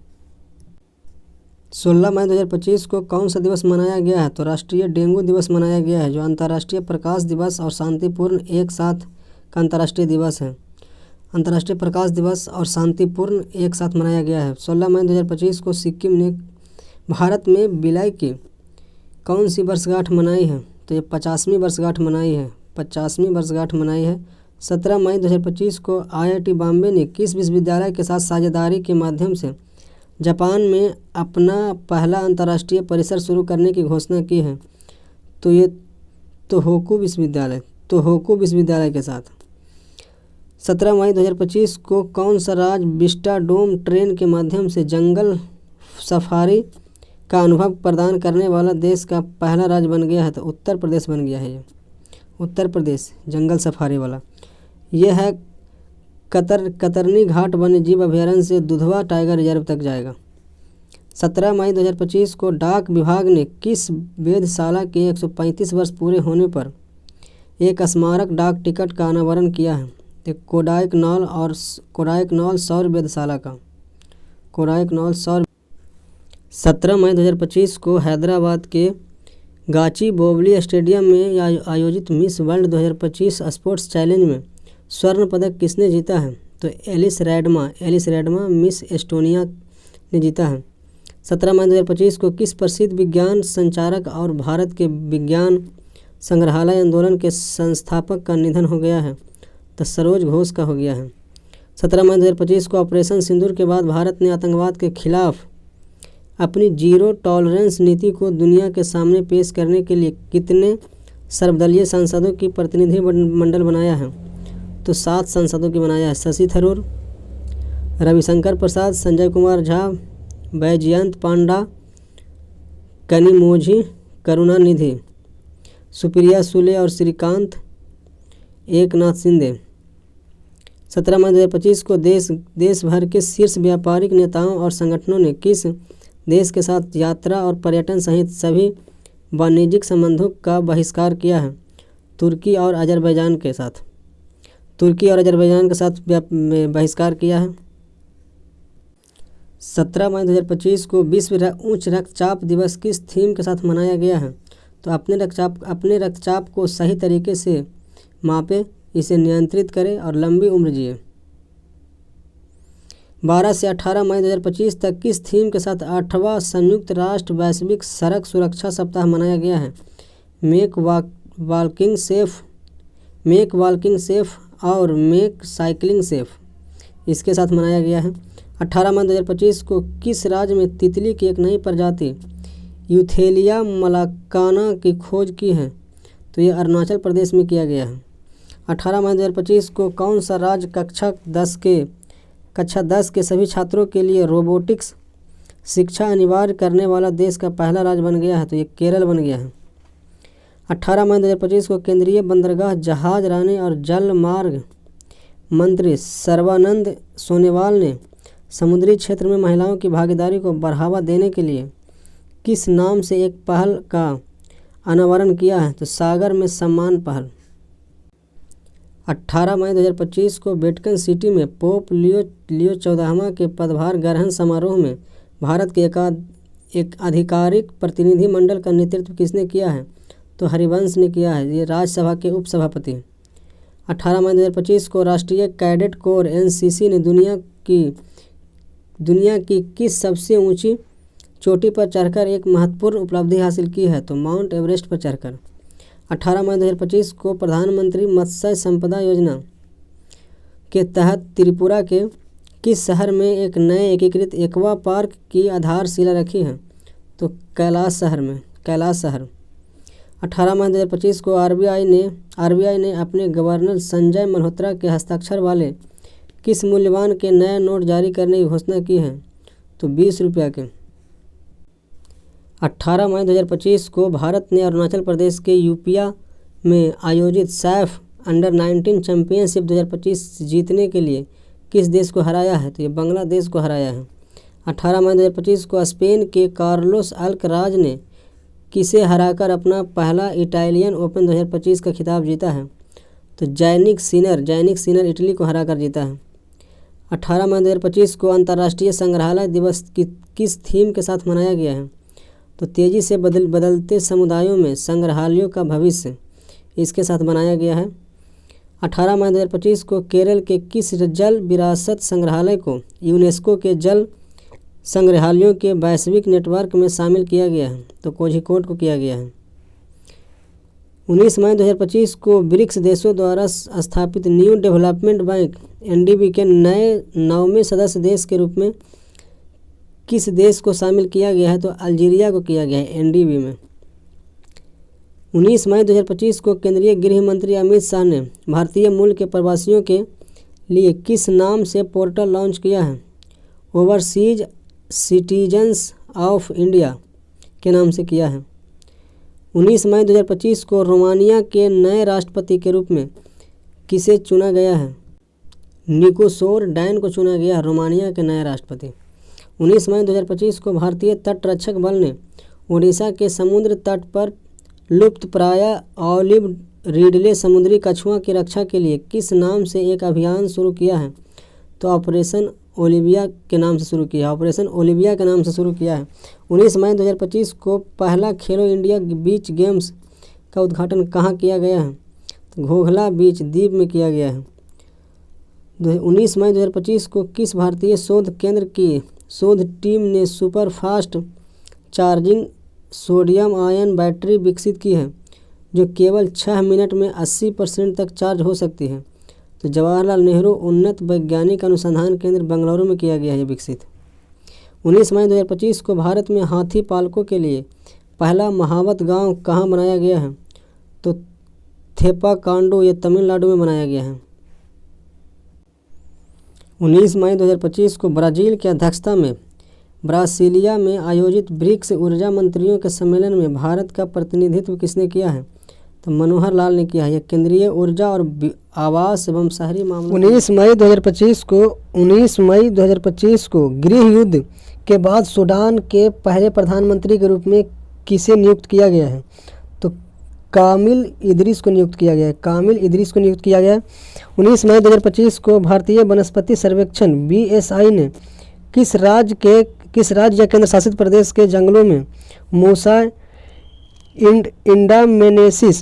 16 मई 2025 को कौन सा दिवस मनाया गया है? तो राष्ट्रीय डेंगू दिवस मनाया गया है, जो अंतर्राष्ट्रीय प्रकाश दिवस और शांतिपूर्ण एक साथ का अंतर्राष्ट्रीय दिवस है। अंतर्राष्ट्रीय प्रकाश दिवस और शांतिपूर्ण एक साथ मनाया गया है। 16 मई 2025 को सिक्किम ने भारत में विलय की कौन सी वर्षगांठ मनाई है? तो ये 50वीं वर्षगांठ मनाई है। 50वीं वर्षगांठ मनाई है। 17 मई 2025 को IIT बॉम्बे ने किस विश्वविद्यालय के साथ साझेदारी के माध्यम से जापान में अपना पहला अंतर्राष्ट्रीय परिसर शुरू करने की घोषणा की है? तो ये तोहोकू विश्वविद्यालय के साथ। 17 मई 2025 को कौन सा राज्य विस्टाडोम ट्रेन के माध्यम से जंगल सफारी का अनुभव प्रदान करने वाला देश का पहला राज्य बन गया है? तो उत्तर प्रदेश बन गया है। ये उत्तर प्रदेश जंगल सफारी वाला यह है। कतरनी घाट वन्यजीव अभयारण्य से दुधवा टाइगर रिजर्व तक जाएगा। 17 मई 2025 को डाक विभाग ने किस वेधशाला के 135 वर्ष पूरे होने पर एक स्मारक डाक टिकट का अनावरण किया है? कोडाइकनाल सौर वेधशाला का। 17 मई 2025 को हैदराबाद के गाचीबोवली स्टेडियम में आयोजित मिस वर्ल्ड 2025 स्पोर्ट्स चैलेंज में स्वर्ण पदक किसने जीता है? तो एलिस रैडमा मिस एस्टोनिया ने जीता है। 17 मई 2025 को किस प्रसिद्ध विज्ञान संचारक और भारत के विज्ञान संग्रहालय आंदोलन के संस्थापक का निधन हो गया है? तो सरोज घोष का हो गया है। 17 मई 2025 को ऑपरेशन सिंदूर के बाद भारत ने आतंकवाद के खिलाफ अपनी जीरो टॉलरेंस नीति को दुनिया के सामने पेश करने के लिए कितने सर्वदलीय सांसदों की प्रतिनिधि मंडल बनाया है? तो 7 सांसदों की बनाया है। शशि थरूर, रविशंकर प्रसाद, संजय कुमार झा, बैजयंत पांडा, कनिमोझी करुणानिधि, सुप्रिया सुले और श्रीकांत एकनाथ शिंदे। 17 मई 2025 को देश भर के शीर्ष व्यापारिक नेताओं और संगठनों ने किस देश के साथ यात्रा और पर्यटन सहित सभी वाणिज्यिक संबंधों का बहिष्कार किया है? तुर्की और अजरबैजान के साथ बहिष्कार किया है। 17 मई 2025 को विश्व उच्च रक्तचाप दिवस किस थीम के साथ मनाया गया है? तो अपने रक्तचाप को सही तरीके से मापें, इसे नियंत्रित करें और लंबी उम्र जिए। 12 से 18 मई 2025 तक किस थीम के साथ 8वां संयुक्त राष्ट्र वैश्विक सड़क सुरक्षा सप्ताह मनाया गया है? मेक वॉकिंग सेफ और मेक साइकिलिंग सेफ, इसके साथ मनाया गया है। 18 मई 2025 को किस राज्य में तितली की एक नई प्रजाति यूथेलिया मलाकाना की खोज की है? तो ये अरुणाचल प्रदेश में किया गया है। 18 मई 2025 को कौन सा राज्य कक्षा 10 के सभी छात्रों के लिए रोबोटिक्स शिक्षा अनिवार्य करने वाला देश का पहला राज्य बन गया है? तो ये केरल बन गया है। 18 मई 2025 को केंद्रीय बंदरगाह, जहाज रानी और जल मार्ग मंत्री सर्बानंद सोनोवाल ने समुद्री क्षेत्र में महिलाओं की भागीदारी को बढ़ावा देने के लिए किस नाम से एक पहल का अनावरण किया है? तो सागर में सम्मान पहल। 18 मई 2025 को वेटिकन सिटी में पोप लियो 14वां के पदभार ग्रहण समारोह में भारत के एक आधिकारिक प्रतिनिधिमंडल का नेतृत्व किसने किया है? तो हरिवंश ने किया है, ये राज्यसभा के उपसभापति। 18 मई 2025 को राष्ट्रीय कैडेट कोर एनसीसी ने दुनिया की किस सबसे ऊंची चोटी पर चढ़कर एक महत्वपूर्ण उपलब्धि हासिल की है? तो माउंट एवरेस्ट पर चढ़कर। 18 मई 2025 को प्रधानमंत्री मत्स्य संपदा योजना के तहत त्रिपुरा के किस शहर में एक नए एकीकृत एक्वा पार्क की आधारशिला रखी है? तो कैलाश शहर। 18 मई 2025 को आरबीआई ने अपने गवर्नर संजय मल्होत्रा के हस्ताक्षर वाले किस मूल्यवान के नए नोट जारी करने की घोषणा की है? तो 20 रुपया के। 18 मई 2025 को भारत ने अरुणाचल प्रदेश के यूपिया में आयोजित सैफ अंडर-19 चैंपियनशिप 2025 जीतने के लिए किस देश को हराया है? तो ये बांग्लादेश को हराया है। 18 मई 2025 को स्पेन के कार्लोस अल्कराज ने किसे हराकर अपना पहला इटालियन ओपन 2025 का खिताब जीता है? तो जैनिक सिनर इटली को हराकर जीता है। 18 मई 2025 को अंतर्राष्ट्रीय संग्रहालय दिवस किस थीम के साथ मनाया गया है? तो तेज़ी से बदलते समुदायों में संग्रहालयों का भविष्य, इसके साथ बनाया गया है। 18 मई 2025 को केरल के किस जल विरासत संग्रहालय को यूनेस्को के जल संग्रहालयों के वैश्विक नेटवर्क में शामिल किया गया है? तो कोझिकोड को किया गया है। 19 मई 2025 को ब्रिक्स देशों द्वारा स्थापित न्यू डेवलपमेंट बैंक एनडीबी के नए 9वें सदस्य देश के रूप में किस देश को शामिल किया गया है? तो अल्जीरिया को किया गया है एनडीबी में। 19 मई 2025 को केंद्रीय गृह मंत्री अमित शाह ने भारतीय मूल के प्रवासियों के लिए किस नाम से पोर्टल लॉन्च किया है? ओवरसीज सिटीजन्स ऑफ इंडिया के नाम से किया है। 19 मई 2025 को रोमानिया के नए राष्ट्रपति के रूप में किसे चुना गया है? निकोसोर डैन को चुना गया है रोमानिया के नए राष्ट्रपति। 19 मई 2025 को भारतीय तटरक्षक बल ने ओडिशा के समुद्र तट पर लुप्तप्राय ऑलिव रिडले समुद्री कछुआ की रक्षा के लिए किस नाम से एक अभियान शुरू किया है? तो ऑपरेशन ओलिविया के नाम से शुरू किया है। 19 मई 2025 को पहला खेलो इंडिया बीच गेम्स का उद्घाटन कहाँ किया गया है? तो घोघला बीच द्वीप में किया गया है। 19 मई 2025 को किस भारतीय शोध केंद्र की शोध टीम ने super fast charging sodium ion battery विकसित की है जो केवल 6 मिनट में 80% तक चार्ज हो सकती है? तो जवाहरलाल नेहरू उन्नत वैज्ञानिक अनुसंधान केंद्र बेंगलुरु में किया गया है विकसित। 19 मई 2025 को भारत में हाथी पालकों के लिए पहला महावत गांव कहाँ बनाया गया है? तो थेपाकांडो, ये तमिलनाडु में बनाया गया है। 19 मई 2025 को ब्राज़ील की अध्यक्षता में ब्रासिलिया में आयोजित ब्रिक्स ऊर्जा मंत्रियों के सम्मेलन में भारत का प्रतिनिधित्व किसने किया है? तो मनोहर लाल ने किया है। यह केंद्रीय ऊर्जा और आवास एवं शहरी मामलों 19 मई 2025 को गृह युद्ध के बाद सूडान के पहले प्रधानमंत्री के रूप में किसे नियुक्त किया गया है? तो कामिल इदरीस को नियुक्त किया गया है। 19 मई 2025 को भारतीय वनस्पति सर्वेक्षण BSI ने किस राज्य या केंद्र शासित प्रदेश के जंगलों में मूसा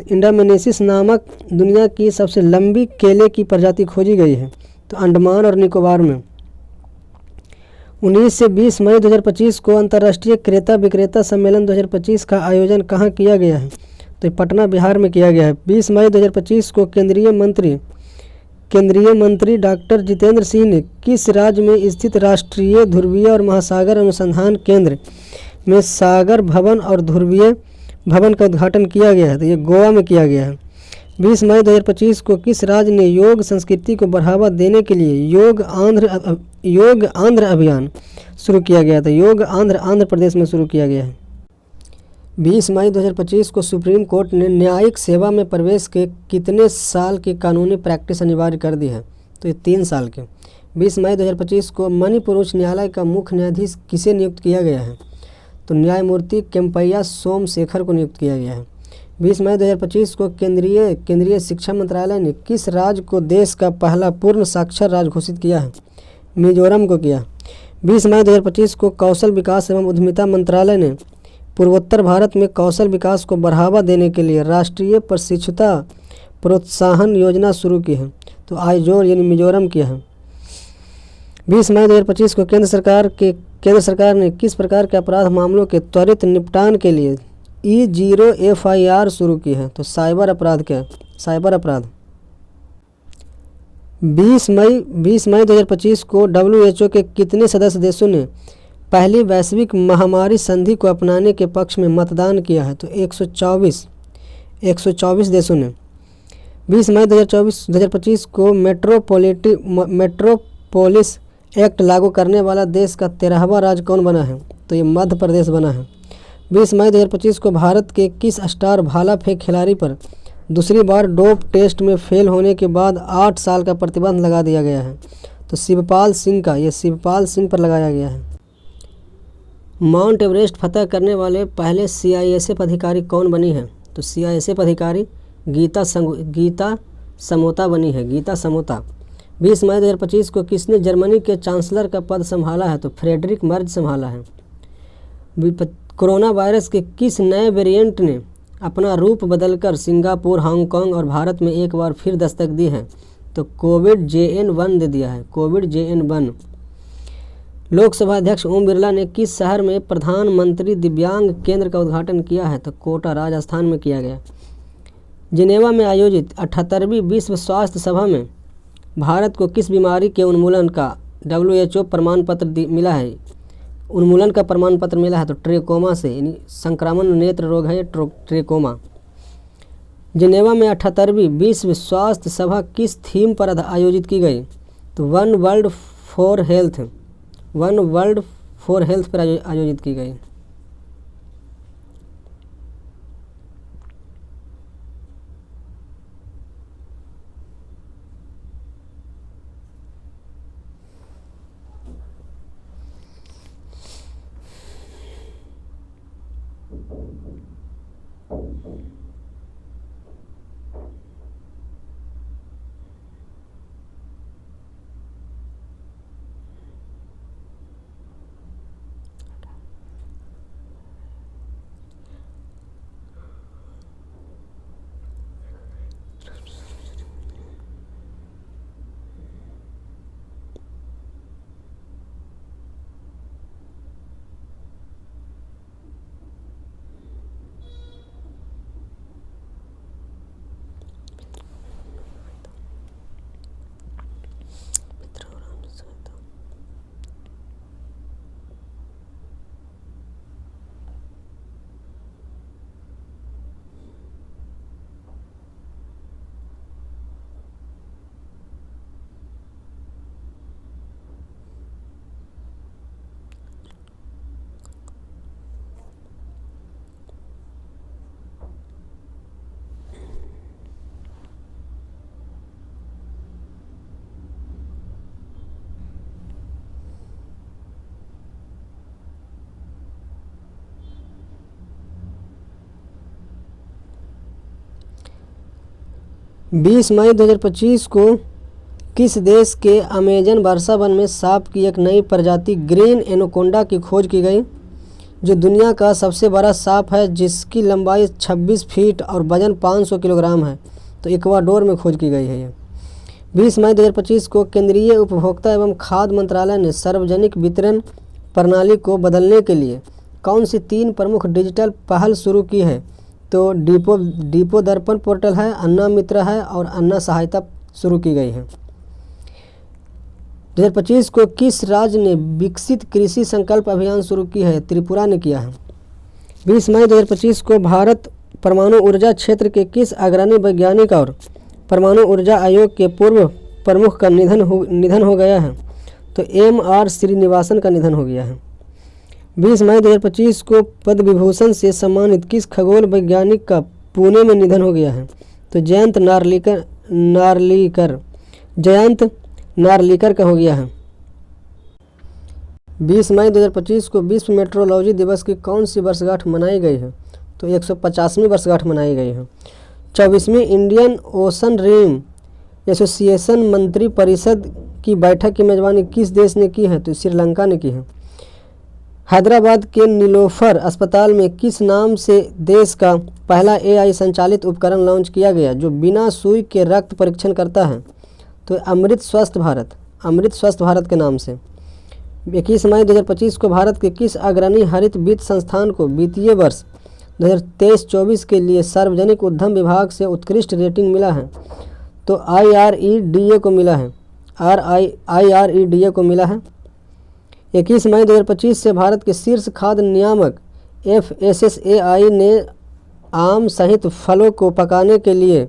इंडामेनेसिस नामक दुनिया की सबसे लंबी केले की प्रजाति खोजी गई है? तो अंडमान और निकोबार में। 19 से 20 मई 2025 को अंतर्राष्ट्रीय क्रेता विक्रेता सम्मेलन 2025 का आयोजन कहाँ किया गया है? तो पटना बिहार में किया गया है। 20 मई 2025 को केंद्रीय मंत्री डॉक्टर जितेंद्र सिंह ने किस राज्य में स्थित राष्ट्रीय ध्रुवीय और महासागर अनुसंधान केंद्र में सागर भवन और ध्रुवीय भवन का उद्घाटन किया गया है? तो ये गोवा में किया गया है। 20 मई 2025 को किस राज्य ने योग संस्कृति को बढ़ावा देने के लिए योग आंध्र अभियान शुरू किया गया था? योग आंध्र प्रदेश में शुरू किया गया है। 20 मई 2025 को सुप्रीम कोर्ट ने न्यायिक सेवा में प्रवेश के कितने साल की कानूनी प्रैक्टिस अनिवार्य कर दी है? तो ये 3 साल के। 20 मई 2025 को मणिपुर उच्च न्यायालय का मुख्य न्यायाधीश किसे नियुक्त किया गया है? तो न्यायमूर्ति केम्पैया सोमशेखर को नियुक्त किया गया है। 20 मई 2025 को केंद्रीय शिक्षा मंत्रालय ने किस राज्य को देश का पहला पूर्ण साक्षर राज्य घोषित किया है? मिजोरम को किया। 20 मई 2025 को कौशल विकास एवं उद्यमिता मंत्रालय ने पूर्वोत्तर भारत में कौशल विकास को बढ़ावा देने के लिए राष्ट्रीय प्रशिक्षुता प्रोत्साहन योजना शुरू की है। तो आइजोल यानी मिजोरम किया है। 20 मई 2025 को केंद्र सरकार ने किस प्रकार के अपराध मामलों के त्वरित निपटान के लिए E0 FIR शुरू की है? तो साइबर अपराध। 20 मई 2025 को WHO के कितने सदस्य देशों ने पहली वैश्विक महामारी संधि को अपनाने के पक्ष में मतदान किया है? तो 124 देशों ने। 20 मई 2025 को मेट्रोपोलिस एक्ट लागू करने वाला देश का 13वां राज्य कौन बना है? तो ये मध्य प्रदेश बना है। 20 मई 2025 को भारत के किस स्टार भाला फेंक खिलाड़ी पर दूसरी बार डोप टेस्ट में फेल होने के बाद 8 साल का प्रतिबंध लगा दिया गया है? तो शिवपाल सिंह पर लगाया गया है। माउंट एवरेस्ट फतह करने वाले पहले CISF अधिकारी कौन बनी है? तो CISF अधिकारी गीता समोता बनी है। 20 मई 2025 को किसने जर्मनी के चांसलर का पद संभाला है? तो फ्रेडरिक मर्ज संभाला है। कोरोना वायरस के किस नए वेरिएंट ने अपना रूप बदलकर सिंगापुर, हांगकांग और भारत में एक बार फिर दस्तक दी है? तो कोविड JN1 दे दिया है। Covid JN1। लोकसभा अध्यक्ष ओम बिरला ने किस शहर में प्रधानमंत्री दिव्यांग केंद्र का उद्घाटन किया है? तो कोटा राजस्थान में किया गया। जिनेवा में आयोजित 78वीं विश्व स्वास्थ्य सभा में भारत को किस बीमारी के उन्मूलन का WHO प्रमाण पत्र मिला है? उन्मूलन का प्रमाण पत्र मिला है तो ट्रेकोमा से, यानी संक्रामक नेत्र रोग है ट्रेकोमा। जिनेवा में 78वीं विश्व स्वास्थ्य सभा किस थीम पर आयोजित की गई? तो वन वर्ल्ड फॉर हेल्थ पर आयोजित की गई। 20 मई 2025 को किस देश के अमेजन वर्षा वन में सांप की एक नई प्रजाति ग्रीन एनाकोंडा की खोज की गई, जो दुनिया का सबसे बड़ा सांप है जिसकी लंबाई 26 फीट और वजन 500 किलोग्राम है। तो इक्वाडोर में खोज की गई है ये। 20 मई 2025 को केंद्रीय उपभोक्ता एवं खाद्य मंत्रालय ने सार्वजनिक वितरण प्रणाली को बदलने के लिए कौन सी 3 प्रमुख डिजिटल पहल शुरू की है? तो डिपो दर्पण पोर्टल है, अन्ना मित्र है और अन्ना सहायता शुरू की गई है। 2025 को किस राज्य ने विकसित कृषि संकल्प अभियान शुरू की है? त्रिपुरा ने किया है। 20 मई 2025 को भारत परमाणु ऊर्जा क्षेत्र के किस अग्रणी वैज्ञानिक और परमाणु ऊर्जा आयोग के पूर्व प्रमुख का निधन हो गया है? तो M.R. श्रीनिवासन का निधन हो गया है। 20 मई 2025 को पद्म विभूषण से सम्मानित किस खगोल वैज्ञानिक का पुणे में निधन हो गया है? तो जयंत नार्लिकर का हो गया है। 20 मई 2025 को विश्व मेट्रोलॉजी दिवस की कौन सी वर्षगांठ मनाई गई है? तो 150वीं वर्षगांठ मनाई गई है। 24वीं इंडियन ओशन रिम एसोसिएशन मंत्री परिषद की बैठक की मेजबानी किस देश ने की है? तो श्रीलंका ने की है। हैदराबाद के नीलोफर अस्पताल में किस नाम से देश का पहला AI संचालित उपकरण लॉन्च किया गया जो बिना सुई के रक्त परीक्षण करता है? तो अमृत स्वस्थ भारत के नाम से। 21 मई 2025 को भारत के किस अग्रणी हरित वित्त संस्थान को वित्तीय वर्ष 2023-24 के लिए सार्वजनिक उद्यम विभाग से उत्कृष्ट रेटिंग मिला है? तो IREDA को मिला है। IREDA को मिला है। 21 मई 2025 से भारत के शीर्ष खाद्य नियामक FSSAI ने आम सहित फलों को पकाने के लिए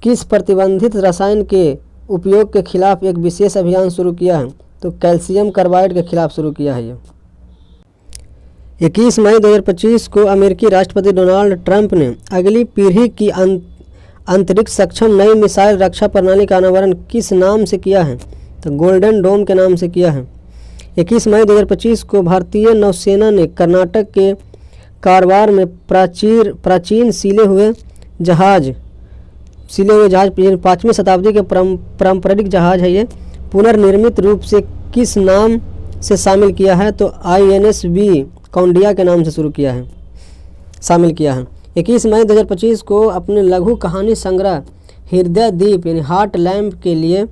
किस प्रतिबंधित रसायन के उपयोग के खिलाफ एक विशेष अभियान शुरू किया है? तो कैल्शियम कार्बाइड के खिलाफ शुरू किया है ये। 21 मई 2025 को अमेरिकी राष्ट्रपति डोनाल्ड ट्रंप ने अगली पीढ़ी की अंतरिक्ष सक्षम नई मिसाइल रक्षा प्रणाली का अनावरण किस नाम से किया है? तो गोल्डन डोम के नाम से किया है। 21 मई 2025 को भारतीय नौसेना ने कर्नाटक के कारवार में प्राचीन सिले हुए जहाज 5वीं शताब्दी के पारंपरिक जहाज है ये, पुनर्निर्मित रूप से किस नाम से शामिल किया है? तो INSV कौंडिया के नाम से शामिल किया है। 21 मई 2025 को अपने लघु कहानी संग्रह हृदय दीप यानी हार्ट लैम्प के लिए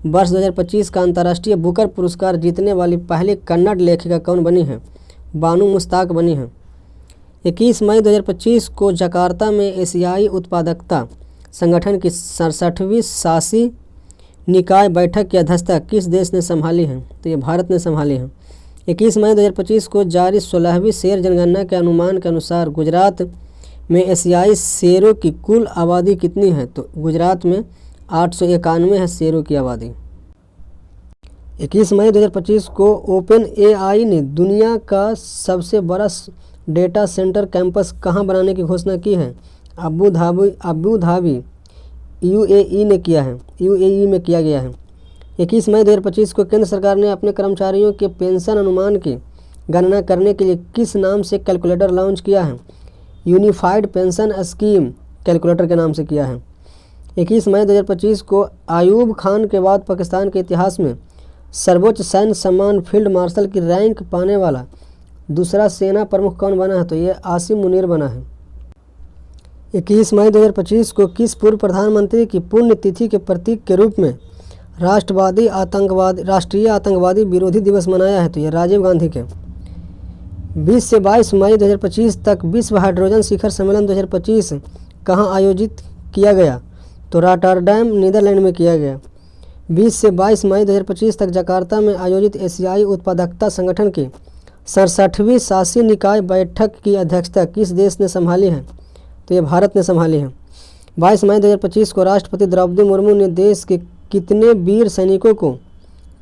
वर्ष 2025 का अंतर्राष्ट्रीय बुकर पुरस्कार जीतने वाली पहली कन्नड़ लेखिका कौन बनी है? बानू मुश्ताक बनी है। 21 मई 2025 को जकार्ता में एशियाई उत्पादकता संगठन की 67वीं शासी निकाय बैठक की अध्यक्षता किस देश ने संभाली है? तो ये भारत ने संभाली है। 21 मई 2025 को जारी 16वीं शेर जनगणना के अनुमान के अनुसार गुजरात में एशियाई शेरों की कुल आबादी कितनी है? तो गुजरात में 891 है शेरों की आबादी। 21 मई 2025 को OpenAI ने दुनिया का सबसे बड़ा डेटा सेंटर कैंपस कहाँ बनाने की घोषणा की है? अबू धाबी UAE ने किया है, UAE में किया गया है। 21 मई 2025 को केंद्र सरकार ने अपने कर्मचारियों के पेंशन अनुमान की गणना करने के लिए किस नाम से कैलकुलेटर लॉन्च किया है? यूनिफाइड पेंशन स्कीम कैलकुलेटर के नाम से किया है। 21 मई 2025 को आयूब खान के बाद पाकिस्तान के इतिहास में सर्वोच्च सैन्य सम्मान फील्ड मार्शल की रैंक पाने वाला दूसरा सेना प्रमुख कौन बना है? तो ये आसिम मुनीर बना है। 21 मई 2025 को किस पूर्व प्रधानमंत्री की पुण्यतिथि के प्रतीक के रूप में राष्ट्रीय आतंकवादी विरोधी दिवस मनाया है? तो ये राजीव गांधी के। 20 से 22 मई 2025 तक विश्व हाइड्रोजन शिखर सम्मेलन 2025 कहाँ आयोजित किया गया? तो रॉटरडैम नीदरलैंड में किया गया। 20 से 22 मई 2025 तक जकार्ता में आयोजित एशियाई उत्पादकता संगठन की 67वीं शासी निकाय बैठक की अध्यक्षता किस देश ने संभाली है? तो ये भारत ने संभाली है। 22 मई 2025 को राष्ट्रपति द्रौपदी मुर्मू ने देश के कितने वीर सैनिकों को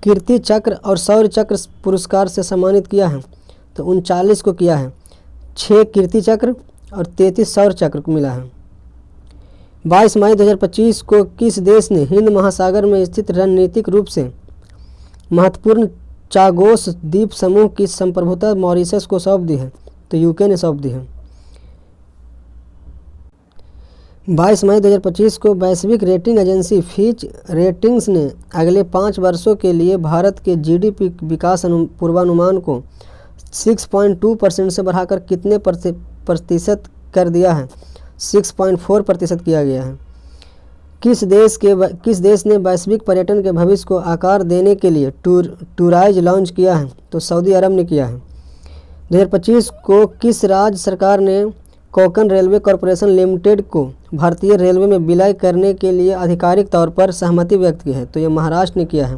कीर्ति चक्र और शौर्य चक्र पुरस्कार से सम्मानित किया है? तो 39 को किया है। 6 कीर्ति चक्र और 33 शौर्य चक्र को मिला है। 22 मई 2025 को किस देश ने हिंद महासागर में स्थित रणनीतिक रूप से महत्वपूर्ण चागोस द्वीप समूह की संप्रभुता मॉरिशस को सौंप दी है? तो UK ने सौंप दी है। 22 मई 2025 को वैश्विक रेटिंग एजेंसी फिच रेटिंग्स ने अगले 5 वर्षों के लिए भारत के जीडीपी विकास पूर्वानुमान को 6.2% से बढ़ाकर कितने प्रतिशत कर दिया है? 6.4% किया गया है। किस देश ने वैश्विक पर्यटन के भविष्य को आकार देने के लिए टूराइज लॉन्च किया है? तो सऊदी अरब ने किया है। 2025 को किस राज्य सरकार ने कोंकण रेलवे कॉरपोरेशन लिमिटेड को भारतीय रेलवे में विलय करने के लिए आधिकारिक तौर पर सहमति व्यक्त की है? तो यह महाराष्ट्र ने किया है।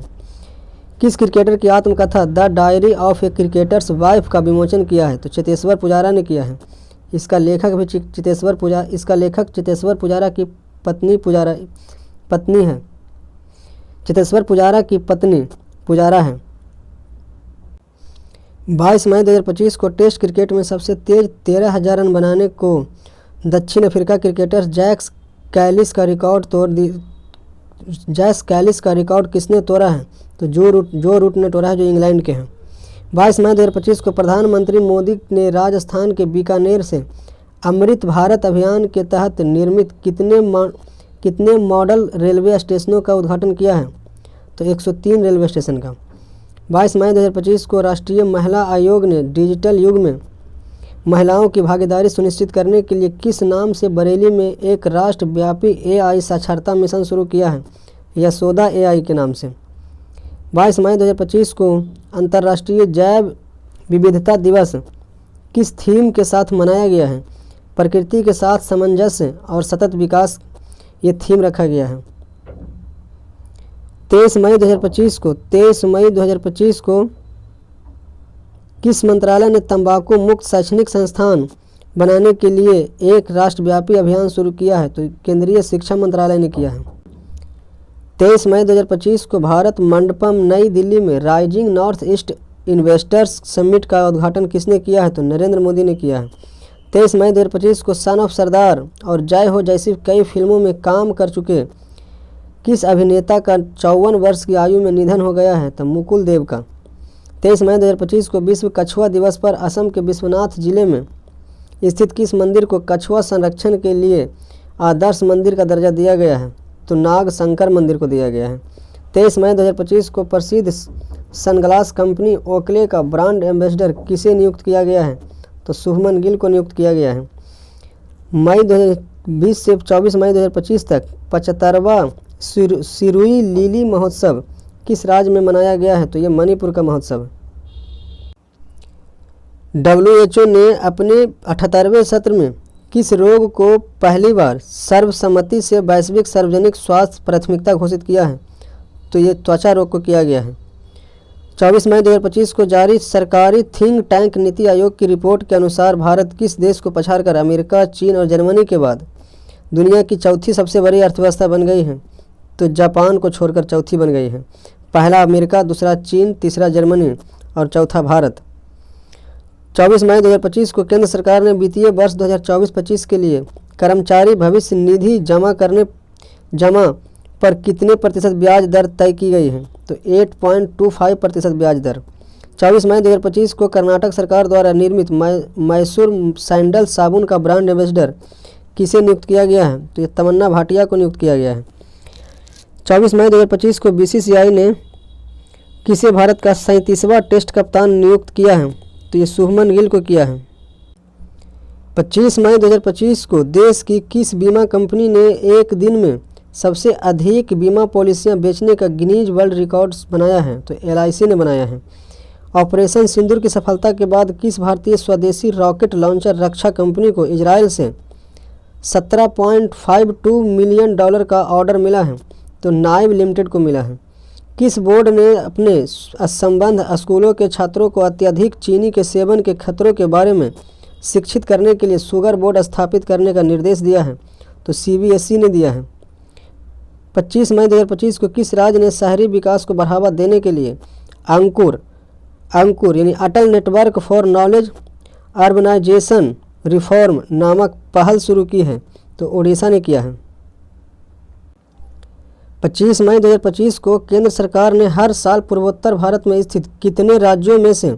किस क्रिकेटर की आत्मकथा the diary of A cricketers wife का विमोचन किया है? तो चेतेश्वर पुजारा ने किया है। इसका लेखक चेतेश्वर पुजारा की पत्नी है। चेतेश्वर पुजारा की पत्नी पुजारा है। 22 मई 2025 को टेस्ट क्रिकेट में सबसे तेज 13,000 रन बनाने को दक्षिण अफ्रीका क्रिकेटर जैक्स कैलिस का रिकॉर्ड किसने तोड़ा है? तो जो रूट ने तोड़ा है, जो इंग्लैंड के हैं। 22 मई 2025 को प्रधानमंत्री मोदी ने राजस्थान के बीकानेर से अमृत भारत अभियान के तहत निर्मित कितने मॉडल रेलवे स्टेशनों का उद्घाटन किया है? तो 103 रेलवे स्टेशन का। 22 मई 2025 को राष्ट्रीय महिला आयोग ने डिजिटल युग में महिलाओं की भागीदारी सुनिश्चित करने के लिए किस नाम से बरेली में एक राष्ट्रव्यापी AI साक्षरता मिशन शुरू किया है? यशोदा AI के नाम से। 22 मई 2025 को अंतर्राष्ट्रीय जैव विविधता दिवस किस थीम के साथ मनाया गया है? प्रकृति के साथ सामंजस्य और सतत विकास, ये थीम रखा गया है। 23 मई 2025 को किस मंत्रालय ने तंबाकू मुक्त शैक्षणिक संस्थान बनाने के लिए एक राष्ट्रव्यापी अभियान शुरू किया है? तो केंद्रीय शिक्षा मंत्रालय ने किया है। 23 मई 2025 को भारत मंडपम नई दिल्ली में rising north east investors summit का उद्घाटन किसने किया है? तो नरेंद्र मोदी ने किया है। 23 मई 2025 को सन ऑफ सरदार और जय हो जैसी कई फिल्मों में काम कर चुके किस अभिनेता का 54 वर्ष की आयु में निधन हो गया है? तो मुकुल देव का। 23 मई 2025 को विश्व कछुआ दिवस पर असम के विश्वनाथ जिले में स्थित किस मंदिर को कछुआ संरक्षण के लिए आदर्श मंदिर का दर्जा दिया गया है? तो नाग शंकर मंदिर को दिया गया है। 23 मई 2025 को प्रसिद्ध सनग्लास कंपनी ओकले का ब्रांड एम्बेसडर किसे नियुक्त किया गया है? तो शुभमन गिल को नियुक्त किया गया है। मई 2020 से 24 मई 2025 तक 75वां सिरुई लिली महोत्सव किस राज्य में मनाया गया है? तो यह मणिपुर का महोत्सव। WHO ने अपने 78वें सत्र में किस रोग को पहली बार सर्वसम्मति से वैश्विक सार्वजनिक स्वास्थ्य प्राथमिकता घोषित किया है? तो ये त्वचा रोग को किया गया है। 24 मई 2025 को जारी सरकारी थिंक टैंक नीति आयोग की रिपोर्ट के अनुसार भारत किस देश को पछाड़कर अमेरिका, चीन और जर्मनी के बाद दुनिया की चौथी सबसे बड़ी अर्थव्यवस्था बन गई है? तो जापान को छोड़कर चौथी बन गई है। पहला अमेरिका, दूसरा चीन, तीसरा जर्मनी और चौथा भारत। 24 मई 2025 को केंद्र सरकार ने वित्तीय वर्ष 2024-25 के लिए कर्मचारी भविष्य निधि जमा पर कितने प्रतिशत ब्याज दर तय की गई है? तो 8.25% ब्याज दर। 24 मई 2025 को कर्नाटक सरकार द्वारा निर्मित मैसूर सैंडल साबुन का ब्रांड एम्बेसडर किसे नियुक्त किया गया है? तो ये तमन्ना भाटिया को नियुक्त किया गया है। 24 मई 2025 को BCCI ने किसे भारत का 37वां टेस्ट कप्तान नियुक्त किया है? तो ये शुभमन गिल को किया है। 25 मई 2025 को देश की किस बीमा कंपनी ने एक दिन में सबसे अधिक बीमा पॉलिसियां बेचने का गिनीज वर्ल्ड रिकॉर्ड्स बनाया है? तो LIC ने बनाया है। ऑपरेशन सिंदूर की सफलता के बाद किस भारतीय स्वदेशी रॉकेट लॉन्चर रक्षा कंपनी को इजराइल से $17.52 मिलियन का ऑर्डर मिला है? तो नाइव लिमिटेड को मिला है। किस बोर्ड ने अपने संबंध स्कूलों के छात्रों को अत्यधिक चीनी के सेवन के खतरों के बारे में शिक्षित करने के लिए शुगर बोर्ड स्थापित करने का निर्देश दिया है? तो CBSE ने दिया है। 25 मई 2025 को किस राज्य ने शहरी विकास को बढ़ावा देने के लिए अंकुर यानी Atal network for knowledge urbanisation reform नामक पहल शुरू की है? तो ओडिशा ने किया है। 25 मई 2025 को केंद्र सरकार ने हर साल पूर्वोत्तर भारत में स्थित कितने राज्यों में से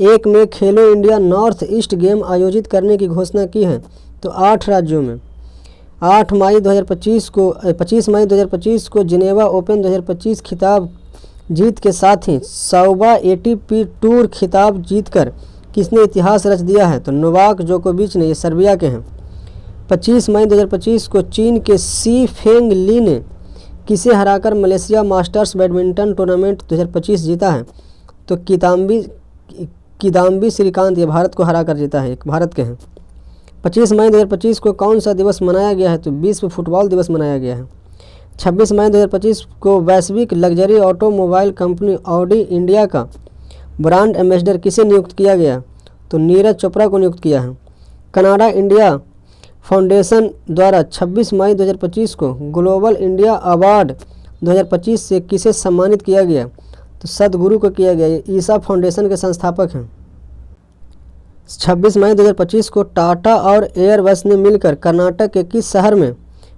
एक में खेलो इंडिया नॉर्थ ईस्ट गेम आयोजित करने की घोषणा की है? तो 8 राज्यों में। 8 मई 2025 को 25 मई 2025 को जिनेवा ओपन 2025 खिताब जीत के साथ ही 100वां ATP टूर खिताब जीतकर किसने इतिहास रच दिया है? तो नोवाक जोकोविच ने, ये सर्बिया के हैं। 25 मई 2025 को चीन के शी फेंग ली ने किसे हराकर मलेशिया मास्टर्स बैडमिंटन टूर्नामेंट 2025 जीता है? तो किदाम्बी श्रीकांत, ये भारत को हरा कर जीता है, एक भारत के हैं। 25 मई 2025 को कौन सा दिवस मनाया गया है? तो विश्व फुटबॉल दिवस मनाया गया है। 26 मई 2025 को वैश्विक luxury automobile company Audi India का ब्रांड एम्बेसडर किसे नियुक्त किया गया? तो नीरज चोपड़ा को नियुक्त किया है। कनाडा इंडिया फाउंडेशन द्वारा 26 मई 2025 को ग्लोबल इंडिया अवार्ड 2025 से किसे सम्मानित किया गया? तो सदगुरु को किया गया। ये ईसा फाउंडेशन के संस्थापक हैं। 26 मई 2025 को टाटा और एयरबस ने मिलकर कर्नाटक के किस शहर में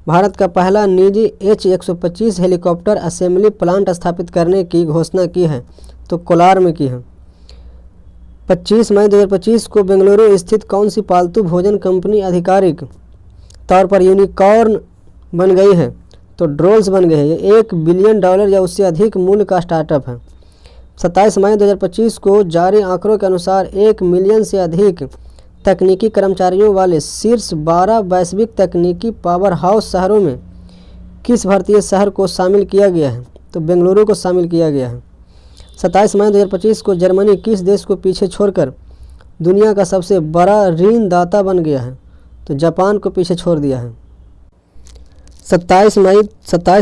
भारत का पहला निजी H-125 हेलीकॉप्टर असेंबली प्लांट स्थापित करने की घोषणा की है? तो कोलार में की है। 25 मई 2025 को बेंगलुरु स्थित कौन सी पालतू भोजन कंपनी आधिकारिक तौर पर यूनिकॉर्न बन गई है? तो ड्रोल्स बन गए हैं। ये $1 बिलियन या उससे अधिक मूल्य का स्टार्टअप है। 27 मई 2025 को जारी आंकड़ों के अनुसार 1 मिलियन से अधिक तकनीकी कर्मचारियों वाले शीर्ष 12 वैश्विक तकनीकी पावर हाउस शहरों में किस भारतीय शहर को शामिल किया गया है? तो बेंगलुरु को शामिल किया गया है। 27 मई 2025 को जर्मनी किस देश को पीछे छोड़कर दुनिया का सबसे बड़ा ऋणदाता बन गया है? तो जापान को पीछे छोड़ दिया है। 27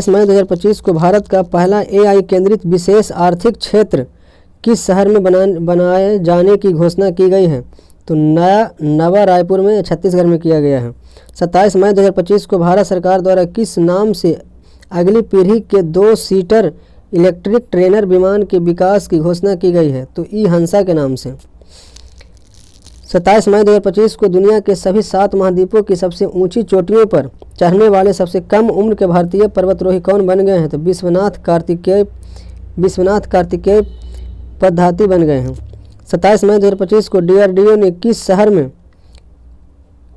मई 2025 को भारत का पहला AI केंद्रित विशेष आर्थिक क्षेत्र किस शहर में बनाए जाने की घोषणा की गई है? तो नवा रायपुर में, छत्तीसगढ़ में किया गया है। 27 मई 2025 को भारत सरकार द्वारा किस नाम से अगली पीढ़ी के 2 सीटर इलेक्ट्रिक ट्रेनर विमान के विकास की घोषणा की गई है? तो हंसा के नाम से। 27 मई 2025 को दुनिया के सभी 7 महाद्वीपों की सबसे ऊंची चोटियों पर चढ़ने वाले सबसे कम उम्र के भारतीय पर्वतारोही कौन बन गए हैं? तो विश्वनाथ कार्तिकेय पद्धति बन गए हैं। 27 मई 2025 को DRDO ने किस शहर में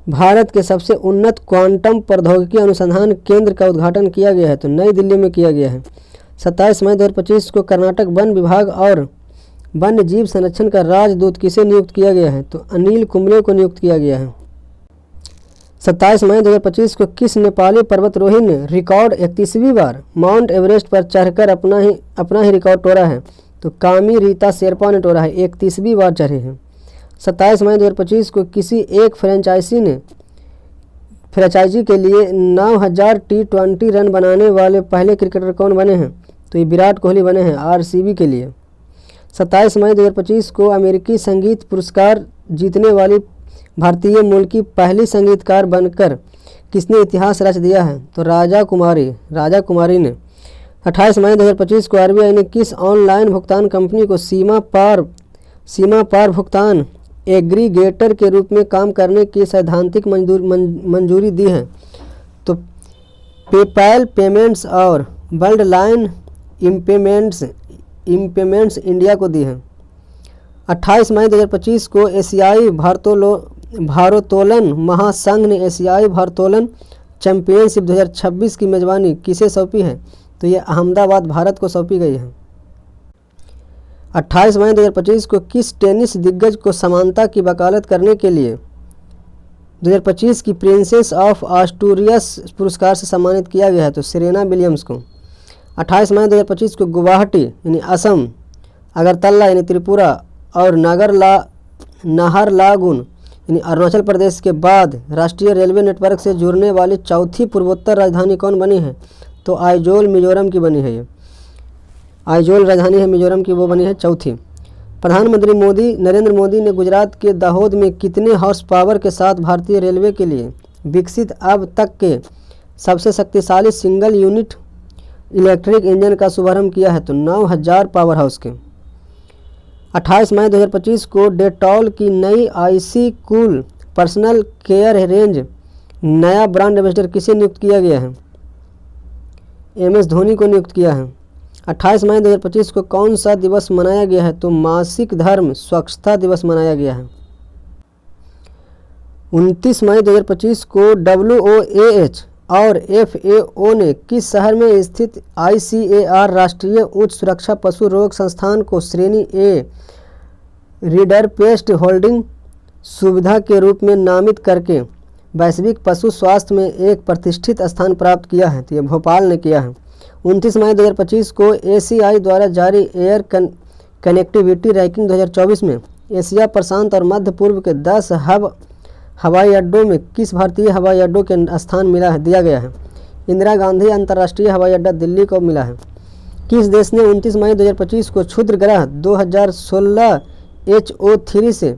भारत के सबसे उन्नत क्वांटम प्रौद्योगिकी अनुसंधान केंद्र का उद्घाटन किया गया है? तो नई दिल्ली में किया गया है। 27 मई 2025 को कर्नाटक वन विभाग और वन्य जीव संरक्षण का राजदूत किसे नियुक्त किया गया है? तो अनिल कुंबले को नियुक्त किया गया है। 27 मई 2025 को किस नेपाली पर्वतारोही ने रिकॉर्ड 31वीं बार माउंट एवरेस्ट पर चढ़कर अपना ही रिकॉर्ड तोड़ा है? तो कामी रीता शेरपा ने तोड़ा है, 31वीं बार चढ़े हैं। 27 मई 2025 को किसी एक फ्रेंचाइजी के लिए 9000 T20 रन बनाने वाले पहले क्रिकेटर कौन बने हैं? तो ये विराट कोहली बने हैं RCB के लिए। 27 मई 2025 को अमेरिकी संगीत पुरस्कार जीतने वाली भारतीय मूल की पहली संगीतकार बनकर किसने इतिहास रच दिया है? तो राजा कुमारी ने। 28 मई 2025 को RBI ने किस ऑनलाइन भुगतान कंपनी को सीमा पार भुगतान एग्रीगेटर के रूप में काम करने की सैद्धांतिक मंजूरी दी है? तो पेपैल पेमेंट्स और वर्ल्ड लाइन इम्पेमेंट्स इंडिया को दी है। 28 मई 2025 को एशियाई भारोत्तोलन महासंघ ने एशियाई भारोत्तोलन चैंपियनशिप 2026 की मेजबानी किसे सौंपी है? तो ये अहमदाबाद भारत को सौंपी गई है। 28 मई 2025 को किस टेनिस दिग्गज को समानता की वकालत करने के लिए 2025 की प्रिंसेस ऑफ आस्टूरियस पुरस्कार से सम्मानित किया गया है? तो सेरेना विलियम्स को। 28 मई 2025 को गुवाहाटी यानी असम, अगरतला यानी त्रिपुरा और नाहरलागुन यानी अरुणाचल प्रदेश के बाद राष्ट्रीय रेलवे नेटवर्क से जुड़ने वाली चौथी पूर्वोत्तर राजधानी कौन बनी है? तो आइजोल मिजोरम की बनी है। ये आइजोल राजधानी है मिजोरम की, वो बनी है चौथी। प्रधानमंत्री नरेंद्र मोदी ने गुजरात के दाहोद में कितने हॉर्स पावर के साथ भारतीय रेलवे के लिए विकसित अब तक के सबसे शक्तिशाली सिंगल यूनिट इलेक्ट्रिक इंजन का शुभारंभ किया है? तो 9000 पावर हाउस के। 28 मई 2025 को डेटॉल की नई IC cool personal care range नया ब्रांड एम्बेसडर किसे नियुक्त किया गया है? MS धोनी को नियुक्त किया है। 28 मई 2025 को कौन सा दिवस मनाया गया है? तो मासिक धर्म स्वच्छता दिवस मनाया गया है। 29 मई 2025 को WOAH और FAO ने किस शहर में स्थित ICAR राष्ट्रीय उच्च सुरक्षा पशु रोग संस्थान को श्रेणी A रीडर पेस्ट होल्डिंग सुविधा के रूप में नामित करके वैश्विक पशु स्वास्थ्य में एक प्रतिष्ठित स्थान प्राप्त किया है? तो ये भोपाल ने किया है। 29 मई 2025 को ACI द्वारा जारी एयर कनेक्टिविटी रैंकिंग 2024 में एशिया प्रशांत और मध्य पूर्व के 10 हवाई अड्डों में किस भारतीय हवाई अड्डों के स्थान दिया गया है? इंदिरा गांधी अंतर्राष्ट्रीय हवाई अड्डा दिल्ली को मिला है। किस देश ने 29 मई 2025 को क्षुद्र ग्रह 2016 HO3 से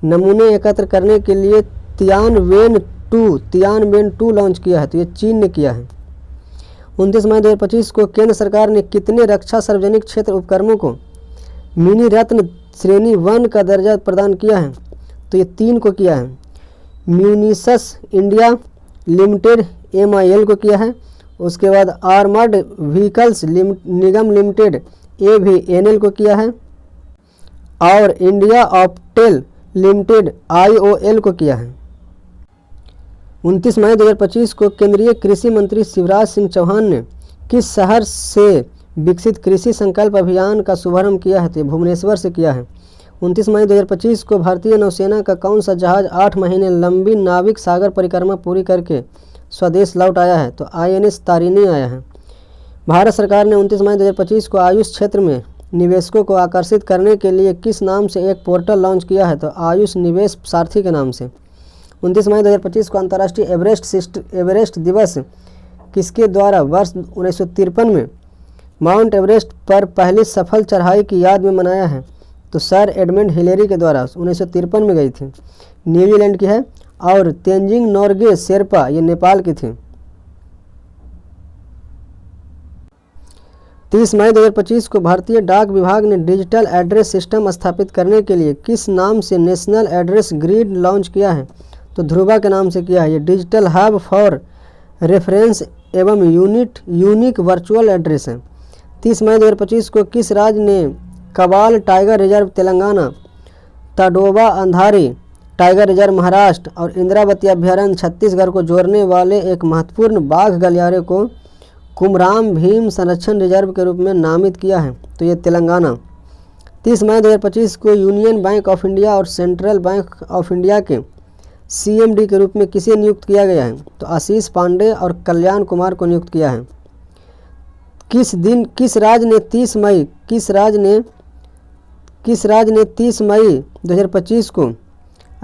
नमूने एकत्र करने के लिए तियानवेन-2 लॉन्च किया है? तो ये चीन ने किया है। 29 मई 2025 को केंद्र सरकार ने कितने रक्षा सार्वजनिक क्षेत्र उपक्रमों को मिनी रत्न श्रेणी 1 का दर्जा प्रदान किया है? तो ये 3 को किया है। म्यूनिसस इंडिया लिमिटेड MIL को किया है। उसके बाद आर्मर्ड व्हीकल्स निगम लिमिटेड AVNL को किया है और इंडिया ऑप्टेल लिमिटेड IOL को किया है। 29 मई 2025 को केंद्रीय कृषि मंत्री शिवराज सिंह चौहान ने किस शहर से विकसित कृषि संकल्प अभियान का शुभारंभ किया है? तो भुवनेश्वर से किया है। 29 मई 2025 को भारतीय नौसेना का कौन सा जहाज 8 महीने लंबी नाविक सागर परिक्रमा पूरी करके स्वदेश लौट आया है? तो INS तारिणी आया है। भारत सरकार ने 29 मई 2025 को आयुष क्षेत्र में निवेशकों को आकर्षित करने के लिए किस नाम से एक पोर्टल लॉन्च किया है? तो आयुष निवेश सारथी के नाम से। 29 मई 2025 को अंतर्राष्ट्रीय एवरेस्ट दिवस किसके द्वारा वर्ष 1953 में माउंट एवरेस्ट पर पहली सफल चढ़ाई की याद में मनाया है? तो सर एडमंड हिलेरी के द्वारा 1953 में गई थी। न्यूजीलैंड की है। और तेंजिंग नोर्गे शेरपा ये नेपाल की थी। 30 मई 2025 को भारतीय डाक विभाग ने डिजिटल एड्रेस सिस्टम स्थापित करने के लिए किस नाम से नेशनल एड्रेस ग्रिड लॉन्च किया है? तो ध्रुवा के नाम से किया है। ये डिजिटल हब फॉर रेफरेंस एवं यूनिक वर्चुअल एड्रेस है। 30 मई 2025 को किस राज्य ने कबाल tiger reserve Telangana, Tadoba Andhari tiger reserve Maharashtra और इंद्रावती अभ्यारण्य छत्तीसगढ़ को जोड़ने वाले एक महत्वपूर्ण बाघ गलियारे को कुमराम भीम संरक्षण रिजर्व के रूप में नामित किया है? तो ये तेलंगाना। 30 मई 2025 को यूनियन बैंक ऑफ इंडिया और सेंट्रल बैंक ऑफ इंडिया के CMD के रूप में किसे नियुक्त किया गया है? तो आशीष पांडे और कल्याण कुमार को नियुक्त किया है। किस राज्य ने 30 मई 2025 को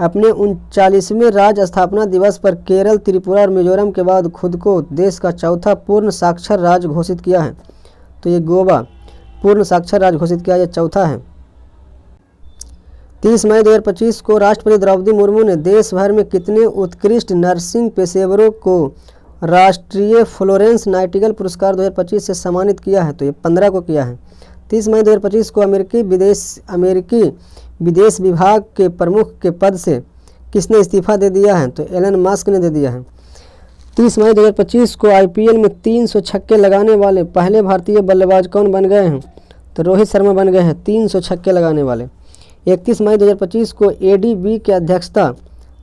अपने 39वें राज्य स्थापना दिवस पर केरल, त्रिपुरा और मिजोरम के बाद खुद को देश का चौथा पूर्ण साक्षर राज्य घोषित किया है? तो ये गोवा पूर्ण साक्षर राज्य घोषित किया, यह चौथा है। 30 मई 2025 को राष्ट्रपति द्रौपदी मुर्मू ने देश भर में कितने उत्कृष्ट नर्सिंग पेशेवरों को राष्ट्रीय फ्लोरेंस नाइटिंगेल पुरस्कार 2025 से सम्मानित किया है? तो ये 15 को किया है। 30 मई 2025 को अमेरिकी विदेश विभाग के प्रमुख के पद से किसने इस्तीफा दे दिया है? तो एलन मस्क ने दे दिया है। 30 मई 2025 को IPL में 300 छक्के लगाने वाले पहले भारतीय बल्लेबाज कौन बन गए हैं? तो रोहित शर्मा बन गए हैं 300 छक्के लगाने वाले। 31 मई 2025 को ADB की अध्यक्षता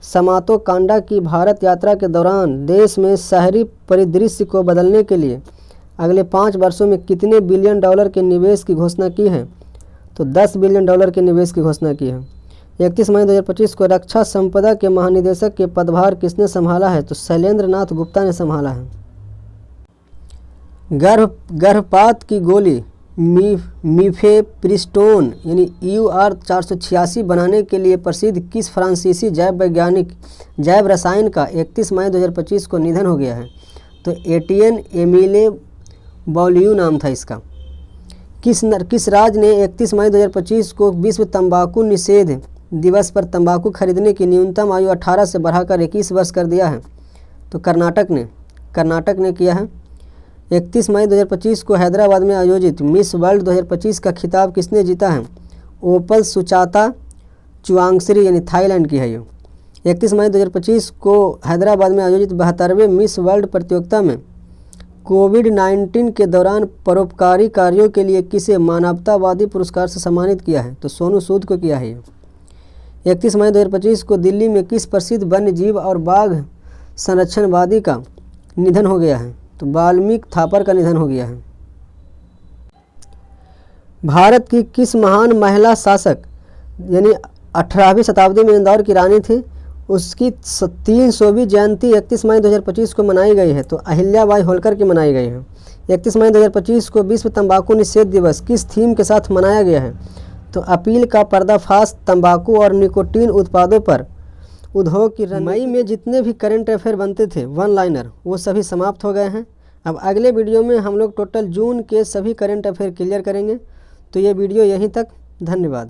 समातो कांडा की भारत यात्रा के दौरान देश में शहरी परिदृश्य को बदलने के लिए अगले 5 वर्षों में कितने बिलियन डॉलर के निवेश की घोषणा की है? तो 10 बिलियन डॉलर के निवेश की घोषणा की है। 31 मई 2025 को रक्षा संपदा के महानिदेशक के पदभार किसने संभाला है? तो शैलेंद्र नाथ गुप्ता ने संभाला है। गर्भपात की गोली मीफेप्रिस्टोन यानी EUR 486 बनाने के लिए प्रसिद्ध किस फ्रांसीसी जैव रसायन का 31 मई 2025 को निधन हो गया है? तो एटियन एमिले बॉलियू नाम था इसका। किस राज्य ने 31 मई 2025 को विश्व तंबाकू निषेध दिवस पर तंबाकू खरीदने की न्यूनतम आयु 18 से बढ़ाकर 21 वर्ष कर दिया है? तो कर्नाटक ने किया है। 31 मई 2025 को हैदराबाद में आयोजित मिस वर्ल्ड 2025 का खिताब किसने जीता है? ओपल सुचाता चुआंगश्री यानी थाईलैंड की है ये। 31 मई 2025 को हैदराबाद में आयोजित 72वें मिस वर्ल्ड प्रतियोगिता में कोविड-19 के दौरान परोपकारी कार्यों के लिए किसे मानवतावादी पुरस्कार से सम्मानित किया है? तो सोनू सूद को किया है ये। 31 मई 2025 को दिल्ली में किस प्रसिद्ध वन्य जीव और बाघ संरक्षणवादी का निधन हो गया है? तो वाल्मीकि थापर का निधन हो गया है। भारत की किस महान महिला शासक यानी 18वीं शताब्दी में इंदौर की रानी थी, उसकी 300वीं जयंती 31 मई 2025 को मनाई गई है? तो अहिल्याबाई होलकर की मनाई गई है। 31 मई 2025 को विश्व तंबाकू निषेध दिवस किस थीम के साथ मनाया गया है? तो अपील का पर्दाफाश तंबाकू और निकोटीन उत्पादों पर उद्योग की। मई में जितने भी करंट अफेयर बनते थे वन लाइनर, वो सभी समाप्त हो गए हैं। अब अगले वीडियो में हम लोग टोटल जून के सभी करंट अफेयर क्लियर करेंगे। तो ये वीडियो यहीं तक, धन्यवाद।